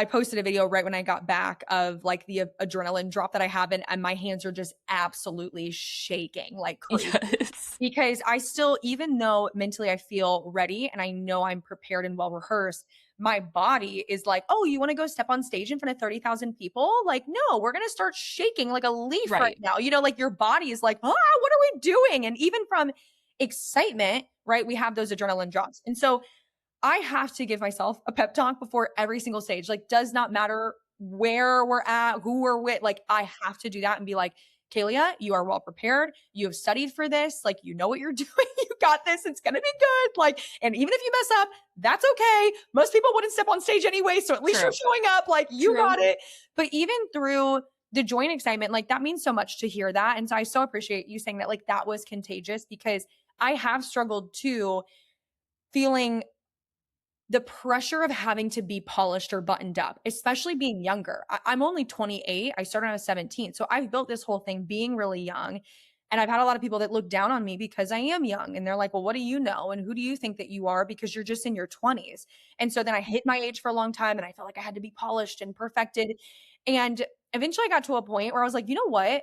posted a video right when I got back of like the adrenaline drop that I have, and my hands are just absolutely shaking like crazy. Yes. Because I still, even though mentally I feel ready and I know I'm prepared and well rehearsed, my body is like, oh, you want to go step on stage in front of 30,000 people? Like, no, we're going to start shaking like a leaf right now. Like your body is like, what are we doing? And even from excitement, right, we have those adrenaline drops. And so I have to give myself a pep talk before every single stage. Like, does not matter where we're at, who we're with. Like, I have to do that and be like, Kahlea, you are well prepared. You have studied for this. Like, you know what you're doing. You got this. It's going to be good. Like, and even if you mess up, that's okay. Most people wouldn't step on stage anyway. So at least you're showing up. Like, you got it. But even through the joy and excitement, like that means so much to hear that. And so I so appreciate you saying that, like, that was contagious, because I have struggled too, feeling the pressure of having to be polished or buttoned up, especially being younger. I'm only 28. I started when I was 17. So I've built this whole thing being really young. And I've had a lot of people that look down on me because I am young. And they're like, well, what do you know? And who do you think that you are? Because you're just in your 20s. And so then I hit my age for a long time, and I felt like I had to be polished and perfected. And eventually I got to a point where I was like, you know what?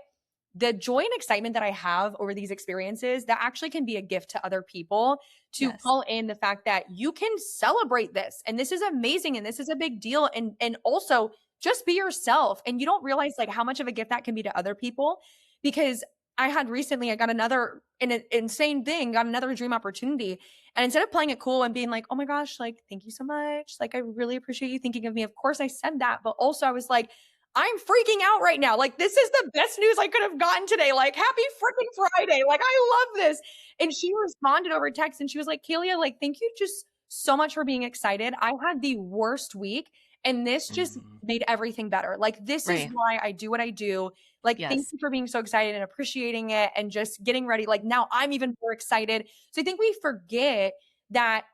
The joy and excitement that I have over these experiences, that actually can be a gift to other people, to call in the fact that you can celebrate this. And this is amazing. And this is a big deal. And also just be yourself. And you don't realize like how much of a gift that can be to other people, because I had recently, I got another insane thing, got another dream opportunity. And instead of playing it cool and being like, oh my gosh, like, thank you so much. Like, I really appreciate you thinking of me. Of course I said that, but also I was like, I'm freaking out right now. Like, this is the best news I could have gotten today. Like, happy freaking Friday. Like, I love this. And she responded over text and she was like, Kahlea, like, thank you just so much for being excited. I had the worst week and this just made everything better. Like, this is why I do what I do. Like, thank you for being so excited and appreciating it and just getting ready. Like, now I'm even more excited. So I think we forget that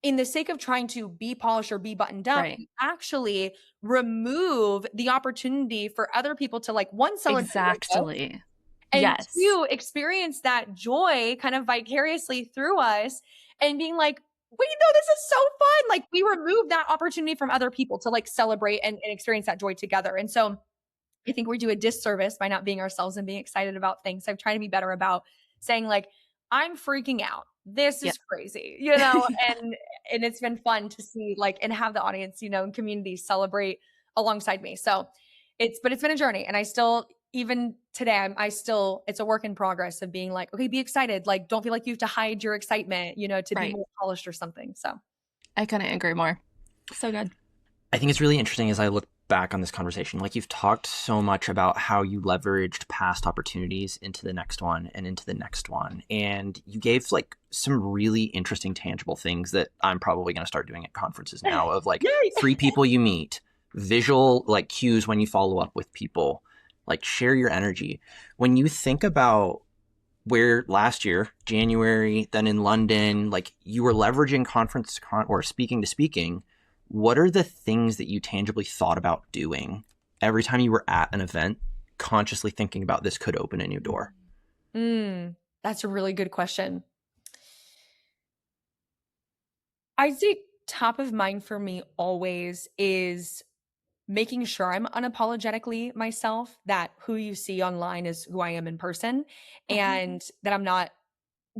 in the sake of trying to be polished or be buttoned up, we actually remove the opportunity for other people to like one celebrate exactly, and two experience that joy kind of vicariously through us and being like, wait, no, this is so fun. Like, we remove that opportunity from other people to like celebrate and experience that joy together. And so I think we do a disservice by not being ourselves and being excited about things. I'm trying to be better about saying like, I'm freaking out. This is crazy, you know, and it's been fun to see like, and have the audience, you know, and community celebrate alongside me. So it's been a journey. And I still, even today, it's a work in progress of being like, okay, be excited. Like, don't feel like you have to hide your excitement, you know, to be more polished or something. So I couldn't agree more. So good. I think it's really interesting as I look back on this conversation. Like, you've talked so much about how you leveraged past opportunities into the next one and into the next one. And you gave like some really interesting, tangible things that I'm probably going to start doing at conferences now of like 3 people you meet, visual like cues when you follow up with people, like share your energy. When you think about where last year, January, then in London, like you were leveraging or speaking to speaking, what are the things that you tangibly thought about doing every time you were at an event, consciously thinking about this could open a new door? That's a really good question. I'd say top of mind for me always is making sure I'm unapologetically myself, that who you see online is who I am in person, and that I'm not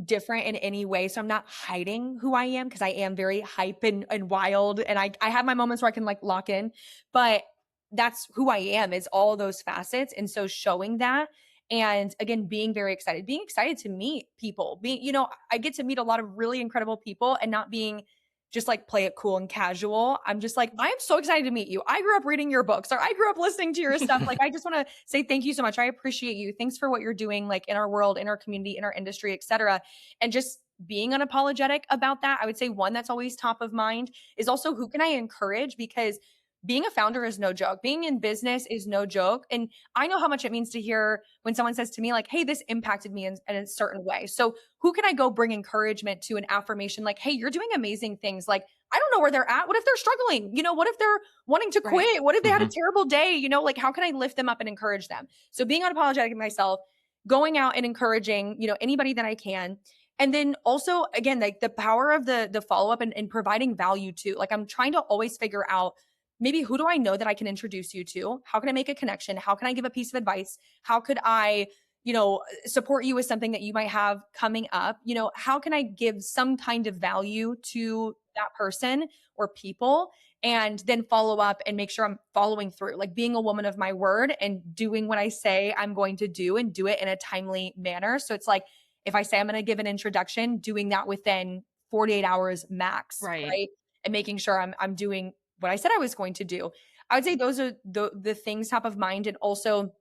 different in any way. So I'm not hiding who I am, because I am very hype and wild. And I have my moments where I can like lock in, but that's who I am, is all those facets. And so showing that, and again, being excited to meet people, you know, I get to meet a lot of really incredible people and not being just like play it cool and casual. I'm just like, I am so excited to meet you. I grew up reading your books, or I grew up listening to your stuff. Like, I just want to say thank you so much. I appreciate you. Thanks for what you're doing, like in our world, in our community, in our industry, etc. And just being unapologetic about that. I would say one that's always top of mind is also, who can I encourage? Because being a founder is no joke. Being in business is no joke. And I know how much it means to hear when someone says to me like, hey, this impacted me in a certain way. So who can I go bring encouragement to, an affirmation like, hey, you're doing amazing things. Like, I don't know where they're at. What if they're struggling? You know, what if they're wanting to quit? What if they had a terrible day? You know, like, how can I lift them up and encourage them? So being unapologetic of myself, going out and encouraging, you know, anybody that I can. And then also, again, like the power of the follow-up and providing value too. Like, I'm trying to always figure out, maybe who do I know that I can introduce you to? How can I make a connection? How can I give a piece of advice? How could I, you know, support you with something that you might have coming up? You know, how can I give some kind of value to that person or people, and then follow up and make sure I'm following through, like being a woman of my word and doing what I say I'm going to do, and do it in a timely manner. So it's like, if I say I'm going to give an introduction, doing that within 48 hours max, right? And making sure I'm doing what I said I was going to do. I would say those are the things top of mind. And also,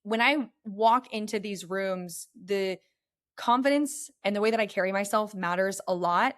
when I walk into these rooms, the confidence and the way that I carry myself matters a lot,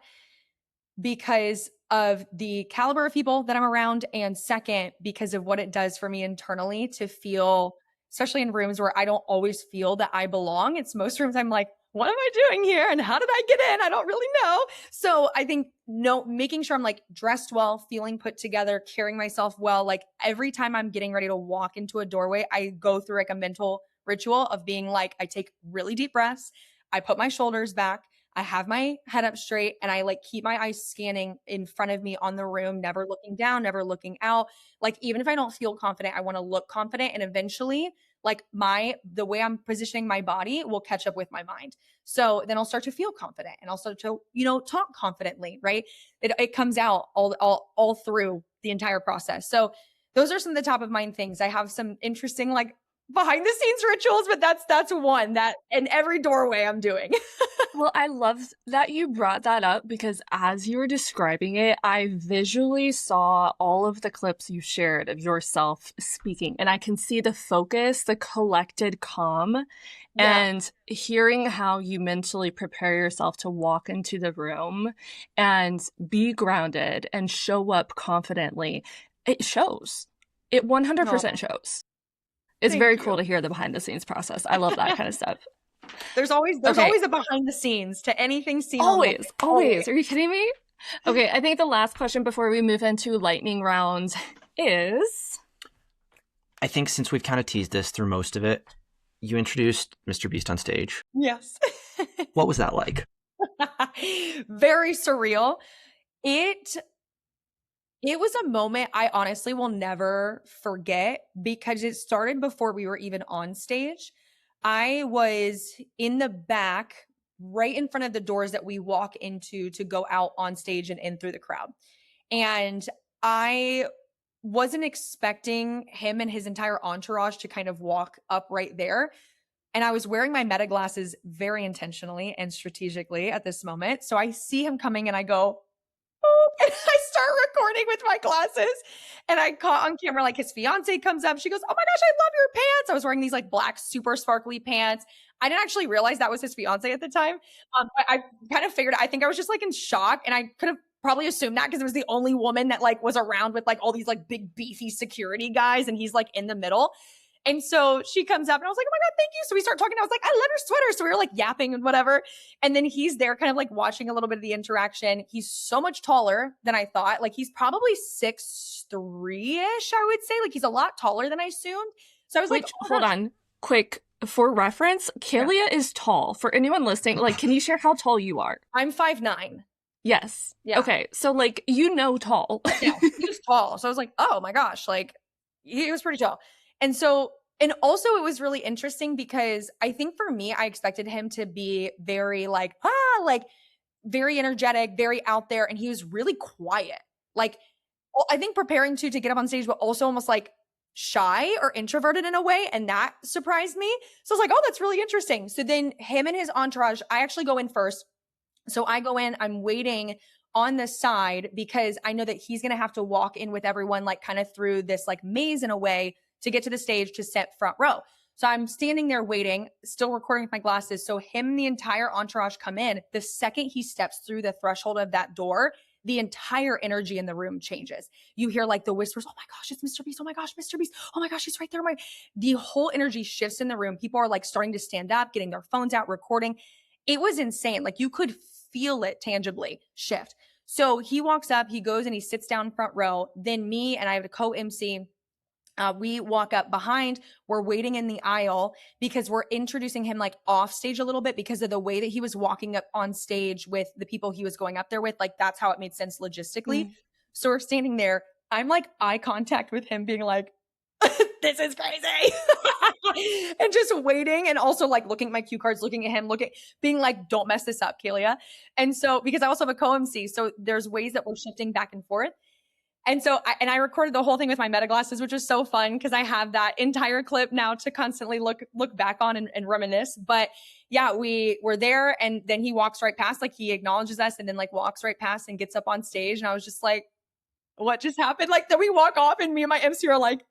because of the caliber of people that I'm around. And second, because of what it does for me internally to feel, especially in rooms where I don't always feel that I belong. It's most rooms I'm like, what am I doing here? And how did I get in? I don't really know. So I think making sure I'm like dressed well, feeling put together, carrying myself well. Like, every time I'm getting ready to walk into a doorway, I go through like a mental ritual of being like, I take really deep breaths. I put my shoulders back. I have my head up straight, and I like keep my eyes scanning in front of me on the room, never looking down, never looking out. Like, even if I don't feel confident, I want to look confident. And eventually, like, the way I'm positioning my body will catch up with my mind. So then I'll start to feel confident, and I'll start to, you know, talk confidently, right? It comes out all through the entire process. So those are some of the top of mind things. I have some interesting like behind the scenes rituals, but that's one that in every doorway I'm doing. Well, I love that you brought that up because as you were describing it, I visually saw all of the clips you shared of yourself speaking, and I can see the focus, the collected calm, and hearing how you mentally prepare yourself to walk into the room and be grounded and show up confidently. It shows. It 100% shows. It's Thank very you. cool to hear the behind the scenes process. I love that kind of stuff. There's always a behind the scenes to anything seen. Always. Are you kidding me? Okay, I think the last question before we move into lightning round is... I think since we've kind of teased this through most of it, you introduced Mr. Beast on stage. Yes. What was that like? Very surreal. It was a moment I honestly will never forget because it started before we were even on stage. I was in the back, right in front of the doors that we walk into to go out on stage and in through the crowd. And I wasn't expecting him and his entire entourage to kind of walk up right there. And I was wearing my meta glasses very intentionally and strategically at this moment. So I see him coming and I go, oh, and I start recording with my glasses. And I caught on camera, like his fiance comes up. She goes, oh my gosh, I love your pants. I was wearing these like black, super sparkly pants. I didn't actually realize that was his fiance at the time. But I kind of figured, I think I was just like in shock. And I could have probably assumed that because it was the only woman that like was around with like all these like big beefy security guys. And he's like in the middle. And so she comes up and I was like, oh my God, thank you. So we start talking. I was like, I love your sweater. So we were like yapping and whatever. And then he's there kind of like watching a little bit of the interaction. He's so much taller than I thought. Like he's probably 6'3"-ish, I would say. Like he's a lot taller than I assumed. So I was like, oh hold on, quick. For reference, Kahlea is tall. For anyone listening, like, can you share how tall you are? I'm 5'9". Yes. Yeah. Okay. So like, tall. Yeah, he was tall. So I was like, oh my gosh, like he was pretty tall. And so, and also it was really interesting because I think for me, I expected him to be very like very energetic, very out there. And he was really quiet. Like, I think preparing to get up on stage, but also almost like shy or introverted in a way. And that surprised me. So I was like, oh, that's really interesting. So then him and his entourage, I actually go in first. So I go in, I'm waiting on the side because I know that he's going to have to walk in with everyone, like kind of through this like maze in a way to get to the stage to sit front row. So I'm standing there waiting, still recording with my glasses. So him and the entire entourage come in. The second he steps through the threshold of that door, the entire energy in the room changes. You hear like the whispers, oh my gosh, it's Mr. Beast. Oh my gosh, Mr. Beast. Oh my gosh, he's right there. The whole energy shifts in the room. People are like starting to stand up, getting their phones out, recording. It was insane. Like you could feel it tangibly shift. So he walks up, he goes and he sits down front row. Then me and I have a co-MC. We walk up behind, we're waiting in the aisle because we're introducing him like off stage a little bit because of the way that he was walking up on stage with the people he was going up there with. Like that's how it made sense logistically. Mm. So we're standing there. I'm like eye contact with him being like, this is crazy. And just waiting and also like looking at my cue cards, looking at him, being like, don't mess this up, Kahlea. And so, because I also have a co-MC, so there's ways that we're shifting back and forth. And so I recorded the whole thing with my meta glasses, which was so fun because I have that entire clip now to constantly look back on and reminisce. But yeah, we were there and then he walks right past, like he acknowledges us and then like walks right past and gets up on stage. And I was just like, what just happened? Like then we walk off and me and my MC are like,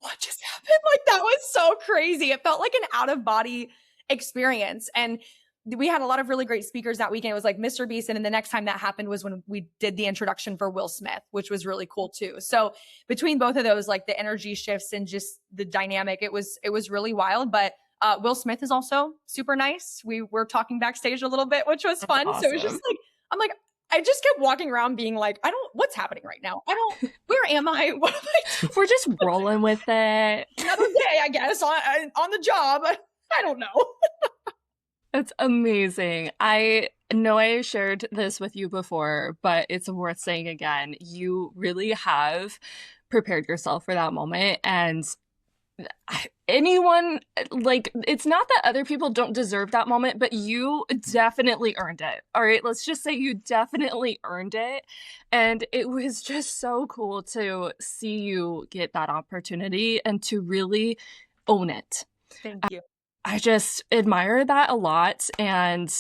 what just happened? Like that was so crazy. It felt like an out of body experience. And we had a lot of really great speakers that weekend. It was like Mr. Beast. And then the next time that happened was when we did the introduction for Will Smith, which was really cool too. So between both of those, like the energy shifts and just the dynamic, it was really wild. But Will Smith is also super nice. We were talking backstage a little bit, which was fun. Awesome. So it was just like, I just kept walking around being like, what's happening right now? Where am I? What am I doing? We're just rolling with it. Another day, I guess, on the job. I don't know. That's amazing. I know I shared this with you before, but it's worth saying again. You really have prepared yourself for that moment. And anyone, like, it's not that other people don't deserve that moment, but you definitely earned it. All right, let's just say you definitely earned it. And it was just so cool to see you get that opportunity and to really own it. Thank you. I just admire that a lot and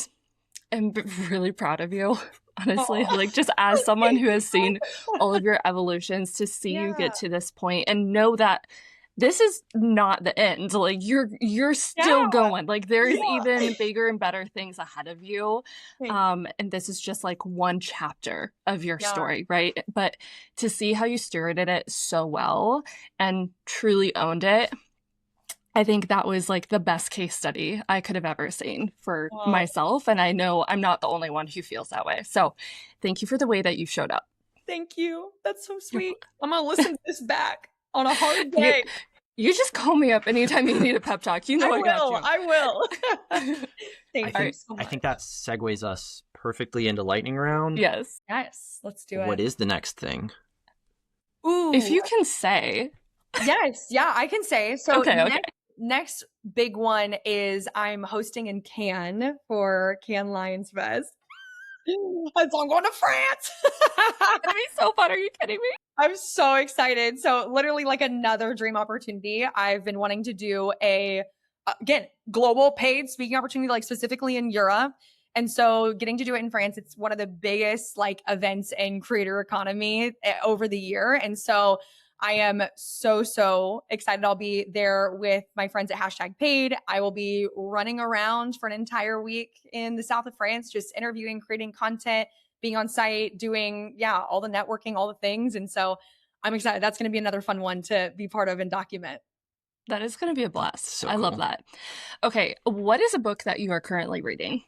am really proud of you, honestly. Oh. Like, just as someone who has seen all of your evolutions, to see you get to this point and know that this is not the end. Like, you're still going. Like, there's even bigger and better things ahead of you. And this is just like one chapter of your story, right? But to see how you stewarded it so well and truly owned it, I think that was like the best case study I could have ever seen for myself. And I know I'm not the only one who feels that way. So thank you for the way that you showed up. Thank you. That's so sweet. I'm going to listen to this back on a hard day. You just call me up anytime you need a pep talk. You know I got you. I will. Thank you so much. I think that segues us perfectly into lightning round. Yes. Yes. Let's do it. What is the next thing? Ooh. If you can say. Yes. Yeah, I can say. So okay. Next big one is I'm hosting in Cannes for Cannes Lions Fest. So I'm going to France. That'd be so fun. Are you kidding me? I'm so excited. So literally like another dream opportunity. I've been wanting to do again, global paid speaking opportunity, like specifically in Europe. And so getting to do it in France, it's one of the biggest like events in creator economy over the year. And so I am so excited. I'll be there with my friends at #paid. I will be running around for an entire week in the south of France, just interviewing, creating content, being on site, doing, all the networking, all the things. And so I'm excited. That's going to be another fun one to be part of and document. That is going to be a blast. So I love that. Okay. What is a book that you are currently reading?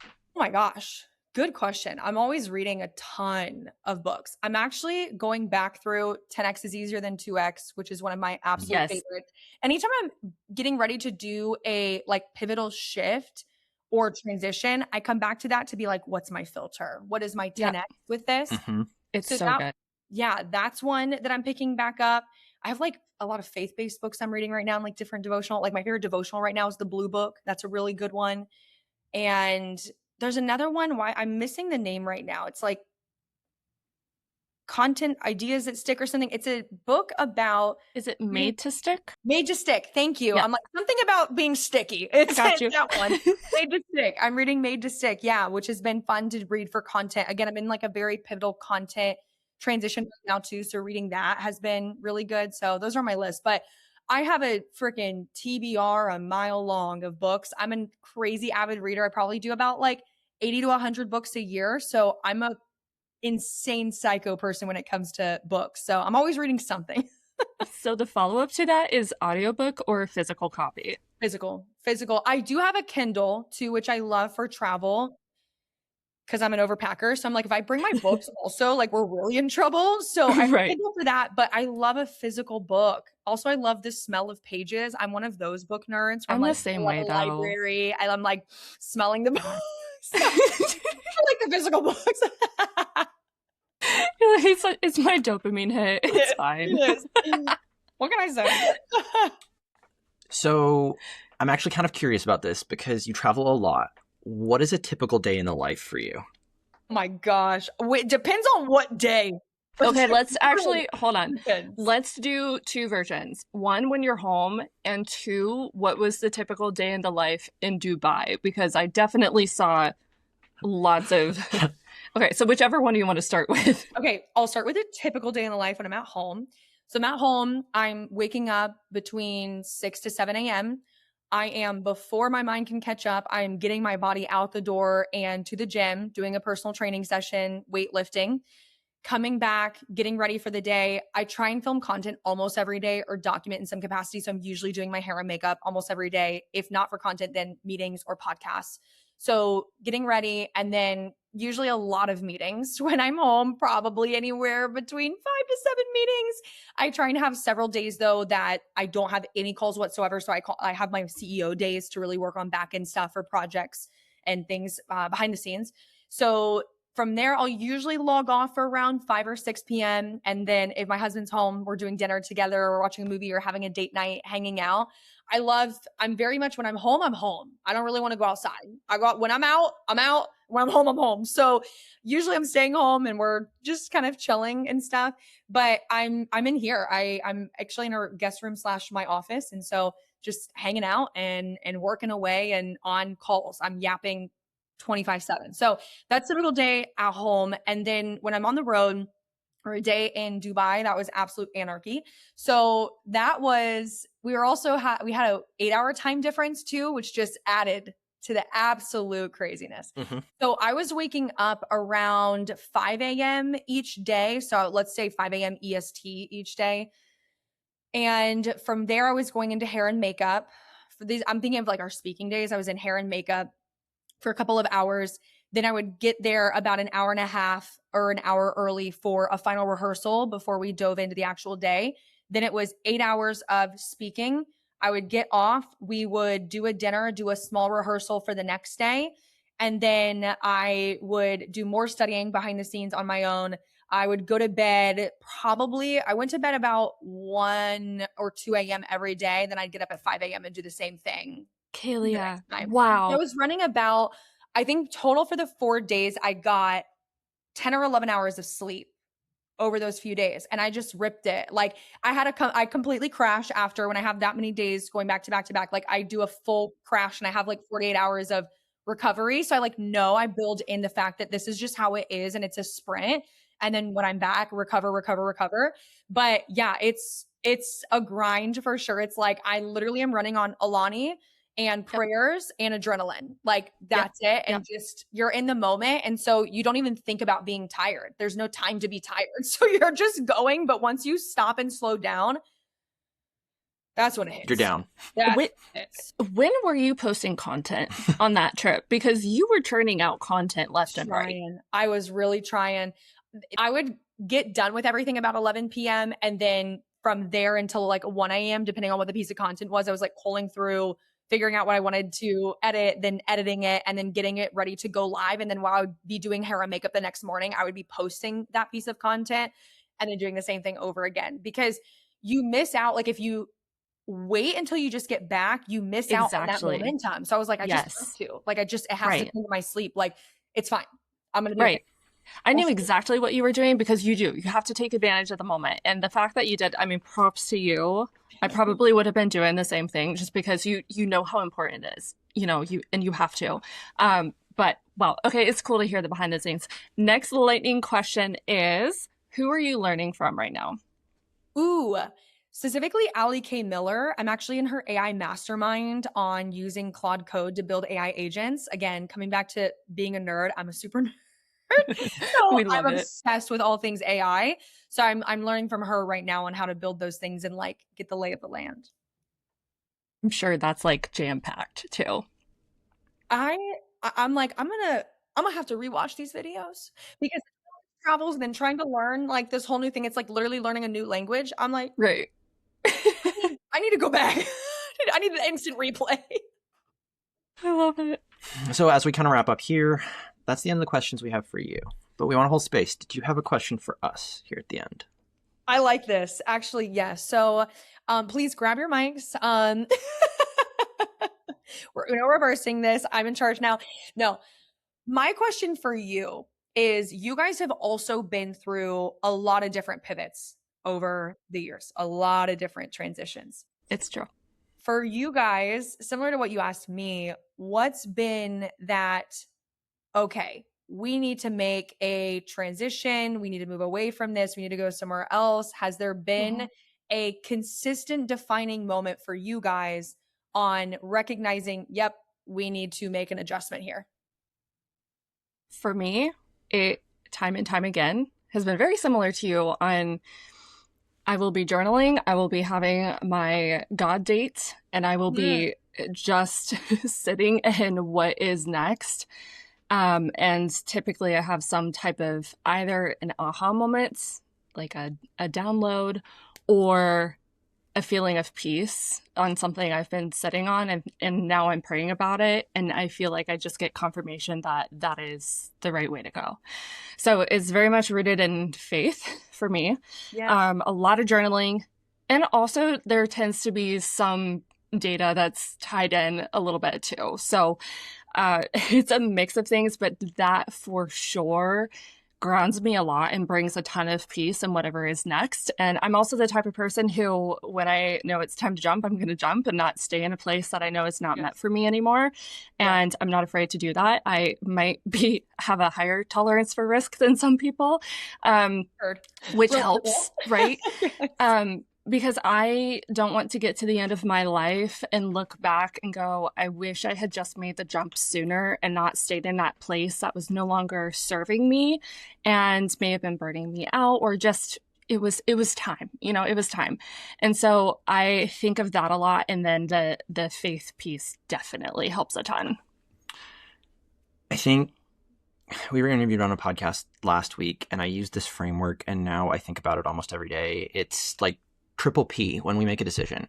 Oh my gosh. Good question. I'm always reading a ton of books. I'm actually going back through 10X is Easier Than 2X, which is one of my absolute favorites. Anytime I'm getting ready to do a like pivotal shift or transition, I come back to that to be like, what's my filter? What is my 10X with this? Mm-hmm. It's so good. Yeah, that's one that I'm picking back up. I have like a lot of faith-based books I'm reading right now and like different devotional. Like my favorite devotional right now is the Blue Book. That's a really good one. And there's another one. Why I'm missing the name right now. It's like Content Ideas That Stick or something. It's a book about. Is it Made to Stick? Made to Stick. Thank you. Yeah. I'm like something about being sticky. It's that one. Made to Stick. I'm reading Made to Stick. Yeah, which has been fun to read for content. Again, I'm in like a very pivotal content transition right now too. So reading that has been really good. So those are my list. But I have a freaking TBR a mile long of books. I'm a crazy avid reader. I probably do about like 80 to 100 books a year. So I'm a insane psycho person when it comes to books. So I'm always reading something. So the follow-up to that is audiobook or physical copy? Physical. I do have a Kindle too, which I love for travel because I'm an overpacker. So I'm like, if I bring my books also, like we're really in trouble. So I'm Kindle for that, but I love a physical book. Also, I love the smell of pages. I'm one of those book nerds. I'm the same way though. Library. I'm like smelling the books. I like the physical books. It's my dopamine hit. It's fine. It is. What can I say? So I'm actually kind of curious about this because you travel a lot. What is a typical day in the life for you? Oh my gosh. Wait, depends on what day. Okay, let's actually, hold on. Let's do two versions. One, when you're home, and two, what was the typical day in the life in Dubai? Because I definitely saw lots of... Okay, so whichever one you want to start with. Okay, I'll start with a typical day in the life when I'm at home. So I'm at home, I'm waking up between 6 to 7 a.m. I am, before my mind can catch up, I am getting my body out the door and to the gym, doing a personal training session, weightlifting, coming back, getting ready for the day. I try and film content almost every day or document in some capacity. So I'm usually doing my hair and makeup almost every day. If not for content, then meetings or podcasts. So getting ready, and then usually a lot of meetings when I'm home, probably anywhere between 5 to 7 meetings. I try and have several days though that I don't have any calls whatsoever. So I have my CEO days to really work on back end stuff for projects and things behind the scenes. So from there, I'll usually log off for around 5 or 6 p.m. And then if my husband's home, we're doing dinner together, or watching a movie, or having a date night, hanging out. I'm very much, when I'm home, I'm home. I don't really want to go outside. When I'm out, I'm out. When I'm home, I'm home. So usually I'm staying home and we're just kind of chilling and stuff. But I'm in here. I'm actually in our guest room / my office. And so just hanging out and working away and on calls. I'm yapping 25/7. So that's a typical day at home. And then when I'm on the road, or a day in Dubai, that was absolute anarchy. So that was, we had a 8-hour time difference too, which just added to the absolute craziness. Mm-hmm. So I was waking up around 5 a.m. each day. So let's say 5 a.m. EST each day. And from there, I was going into hair and makeup. For these, I'm thinking of like our speaking days. I was in hair and makeup for a couple of hours. Then I would get there about an hour and a half or an hour early for a final rehearsal before we dove into the actual day. Then it was 8 hours of speaking. I would get off. We would do a dinner, do a small rehearsal for the next day. And then I would do more studying behind the scenes on my own. I would go to bed I went to bed about 1 or 2 a.m. every day. Then I'd get up at 5 a.m. and do the same thing. Kahlea, I wow. was running about, I think total for the 4 days, I got 10 or 11 hours of sleep over those few days. And I just ripped it. Like I completely crash after, when I have that many days going back to back to back. Like I do a full crash and I have like 48 hours of recovery. So I build in the fact that this is just how it is and it's a sprint. And then when I'm back, recover. But yeah, it's a grind for sure. It's like I literally am running on Alani and prayers and adrenaline. Like that's it. And just, you're in the moment. And so you don't even think about being tired. There's no time to be tired. So you're just going. But once you stop and slow down, that's when it hits. You're down. When were you posting content on that trip? Because you were churning out content left and right. I was really trying. I would get done with everything about 11 p.m. And then from there until like 1 a.m., depending on what the piece of content was, I was like calling through, figuring out what I wanted to edit, then editing it, and then getting it ready to go live. And then while I would be doing hair and makeup the next morning, I would be posting that piece of content and then doing the same thing over again. Because you miss out, like if you wait until you just get back, you miss out on that momentum. So I was like, I just have to. Like it has to come to my sleep. Like it's fine. I'm going to do it. I knew exactly what you were doing, because you have to take advantage of the moment. And the fact that you did, I mean, props to you. I probably would have been doing the same thing, just because you know how important it is, you have to. But well, okay, it's cool to hear the behind the scenes. Next lightning question is, who are you learning from right now? Ooh, specifically Ali K. Miller. I'm actually in her AI mastermind on using Claude Code to build AI agents. Again, coming back to being a nerd, I'm a super nerd. So I'm obsessed with all things AI. So I'm learning from her right now on how to build those things and like get the lay of the land. I'm sure that's like jam-packed too. I'm like, I'm gonna have to rewatch these videos, because travels and then trying to learn like this whole new thing. It's like literally learning a new language. I'm like, right. I need to go back. I need an instant replay. I love it. So as we kind of wrap up here, that's the end of the questions we have for you. But we want to hold space. Did you have a question for us here at the end? I like this. Actually, yes. So please grab your mics. We're reversing this. I'm in charge now. No, my question for you is, you guys have also been through a lot of different pivots over the years, a lot of different transitions. It's true. For you guys, similar to what you asked me, what's been that, okay, we need to make a transition. We need to move away from this. We need to go somewhere else. Has there been a consistent defining moment for you guys on recognizing, yep, we need to make an adjustment here? For me, it time and time again has been very similar to you. I will be journaling. I will be having my God date, and I will be just sitting in what is next. And typically I have some type of either an aha moment, like a download, or a feeling of peace on something I've been sitting on, and now I'm praying about it, and I feel like I just get confirmation that that is the right way to go. So it's very much rooted in faith for me. Yeah. A lot of journaling, and also there tends to be some data that's tied in a little bit too. So it's a mix of things, but that for sure grounds me a lot and brings a ton of peace in whatever is next. And I'm also the type of person who, when I know it's time to jump, I'm going to jump and not stay in a place that I know is not meant for me anymore. And I'm not afraid to do that. I might have a higher tolerance for risk than some people, which helps, right? Because I don't want to get to the end of my life and look back and go, I wish I had just made the jump sooner and not stayed in that place that was no longer serving me and may have been burning me out, or just it was time, it was time. And so I think of that a lot. And then the faith piece definitely helps a ton. I think we were interviewed on a podcast last week, and I used this framework, and now I think about it almost every day. It's like triple P when we make a decision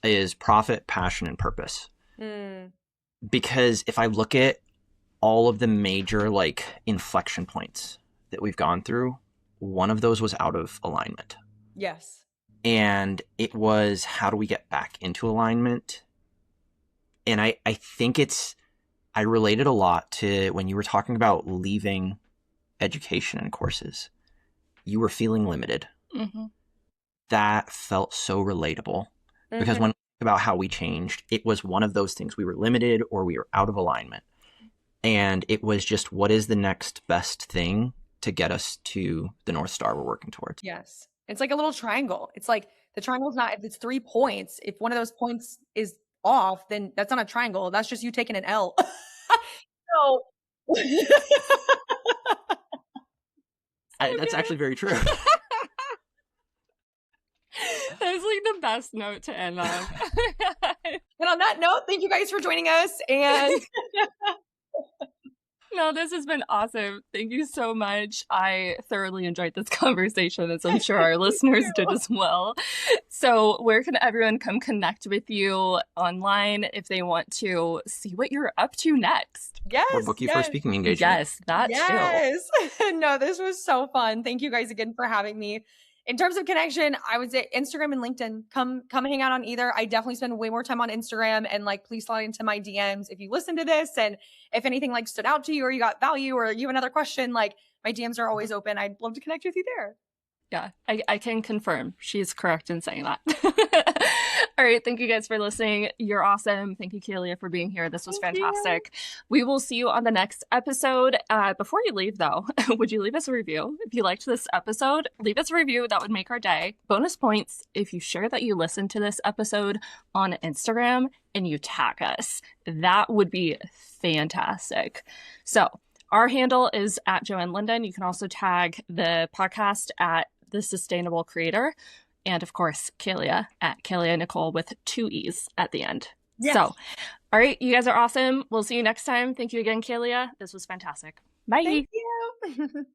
is profit, passion, and purpose. Because if I look at all of the major like inflection points that we've gone through, one of those was out of alignment. Yes. And it was, how do we get back into alignment? And I think I related a lot to when you were talking about leaving education and courses. You were feeling limited. Mm-hmm. That felt so relatable, because when I think about how we changed, it was one of those things. We were limited or we were out of alignment. And it was just, what is the next best thing to get us to the North Star we're working towards? Yes. It's like a little triangle. It's like the triangle's not, if it's 3 points, if one of those points is off, then that's not a triangle. That's just you taking an L. So that's actually very true. That's like the best note to end on. And on that note, thank you guys for joining us. And no, this has been awesome. Thank you so much. I thoroughly enjoyed this conversation, as I'm sure our listeners did as well. So where can everyone come connect with you online if they want to see what you're up to next? Yes. Or book you for a speaking engagement. Yes, that too. No, this was so fun. Thank you guys again for having me. In terms of connection, I would say Instagram and LinkedIn. Come hang out on either. I definitely spend way more time on Instagram, and like, please slide into my DMs if you listen to this, and if anything like stood out to you or you got value or you have another question, like my DMs are always open. I'd love to connect with you there. Yeah, I can confirm. She's correct in saying that. All right. Thank you guys for listening. You're awesome. Thank you, Kahlea, for being here. This was fantastic. We will see you on the next episode. Before you leave, though, would you leave us a review? If you liked this episode, leave us a review. That would make our day. Bonus points if you share that you listened to this episode on Instagram and you tag us. That would be fantastic. So our handle is at Joanne Linden. You can also tag the podcast at The Sustainable Creator. And of course, Kahlea at Kahlea Nicole with 2 E's at the end. Yes. So, all right, you guys are awesome. We'll see you next time. Thank you again, Kahlea. This was fantastic. Bye. Thank you.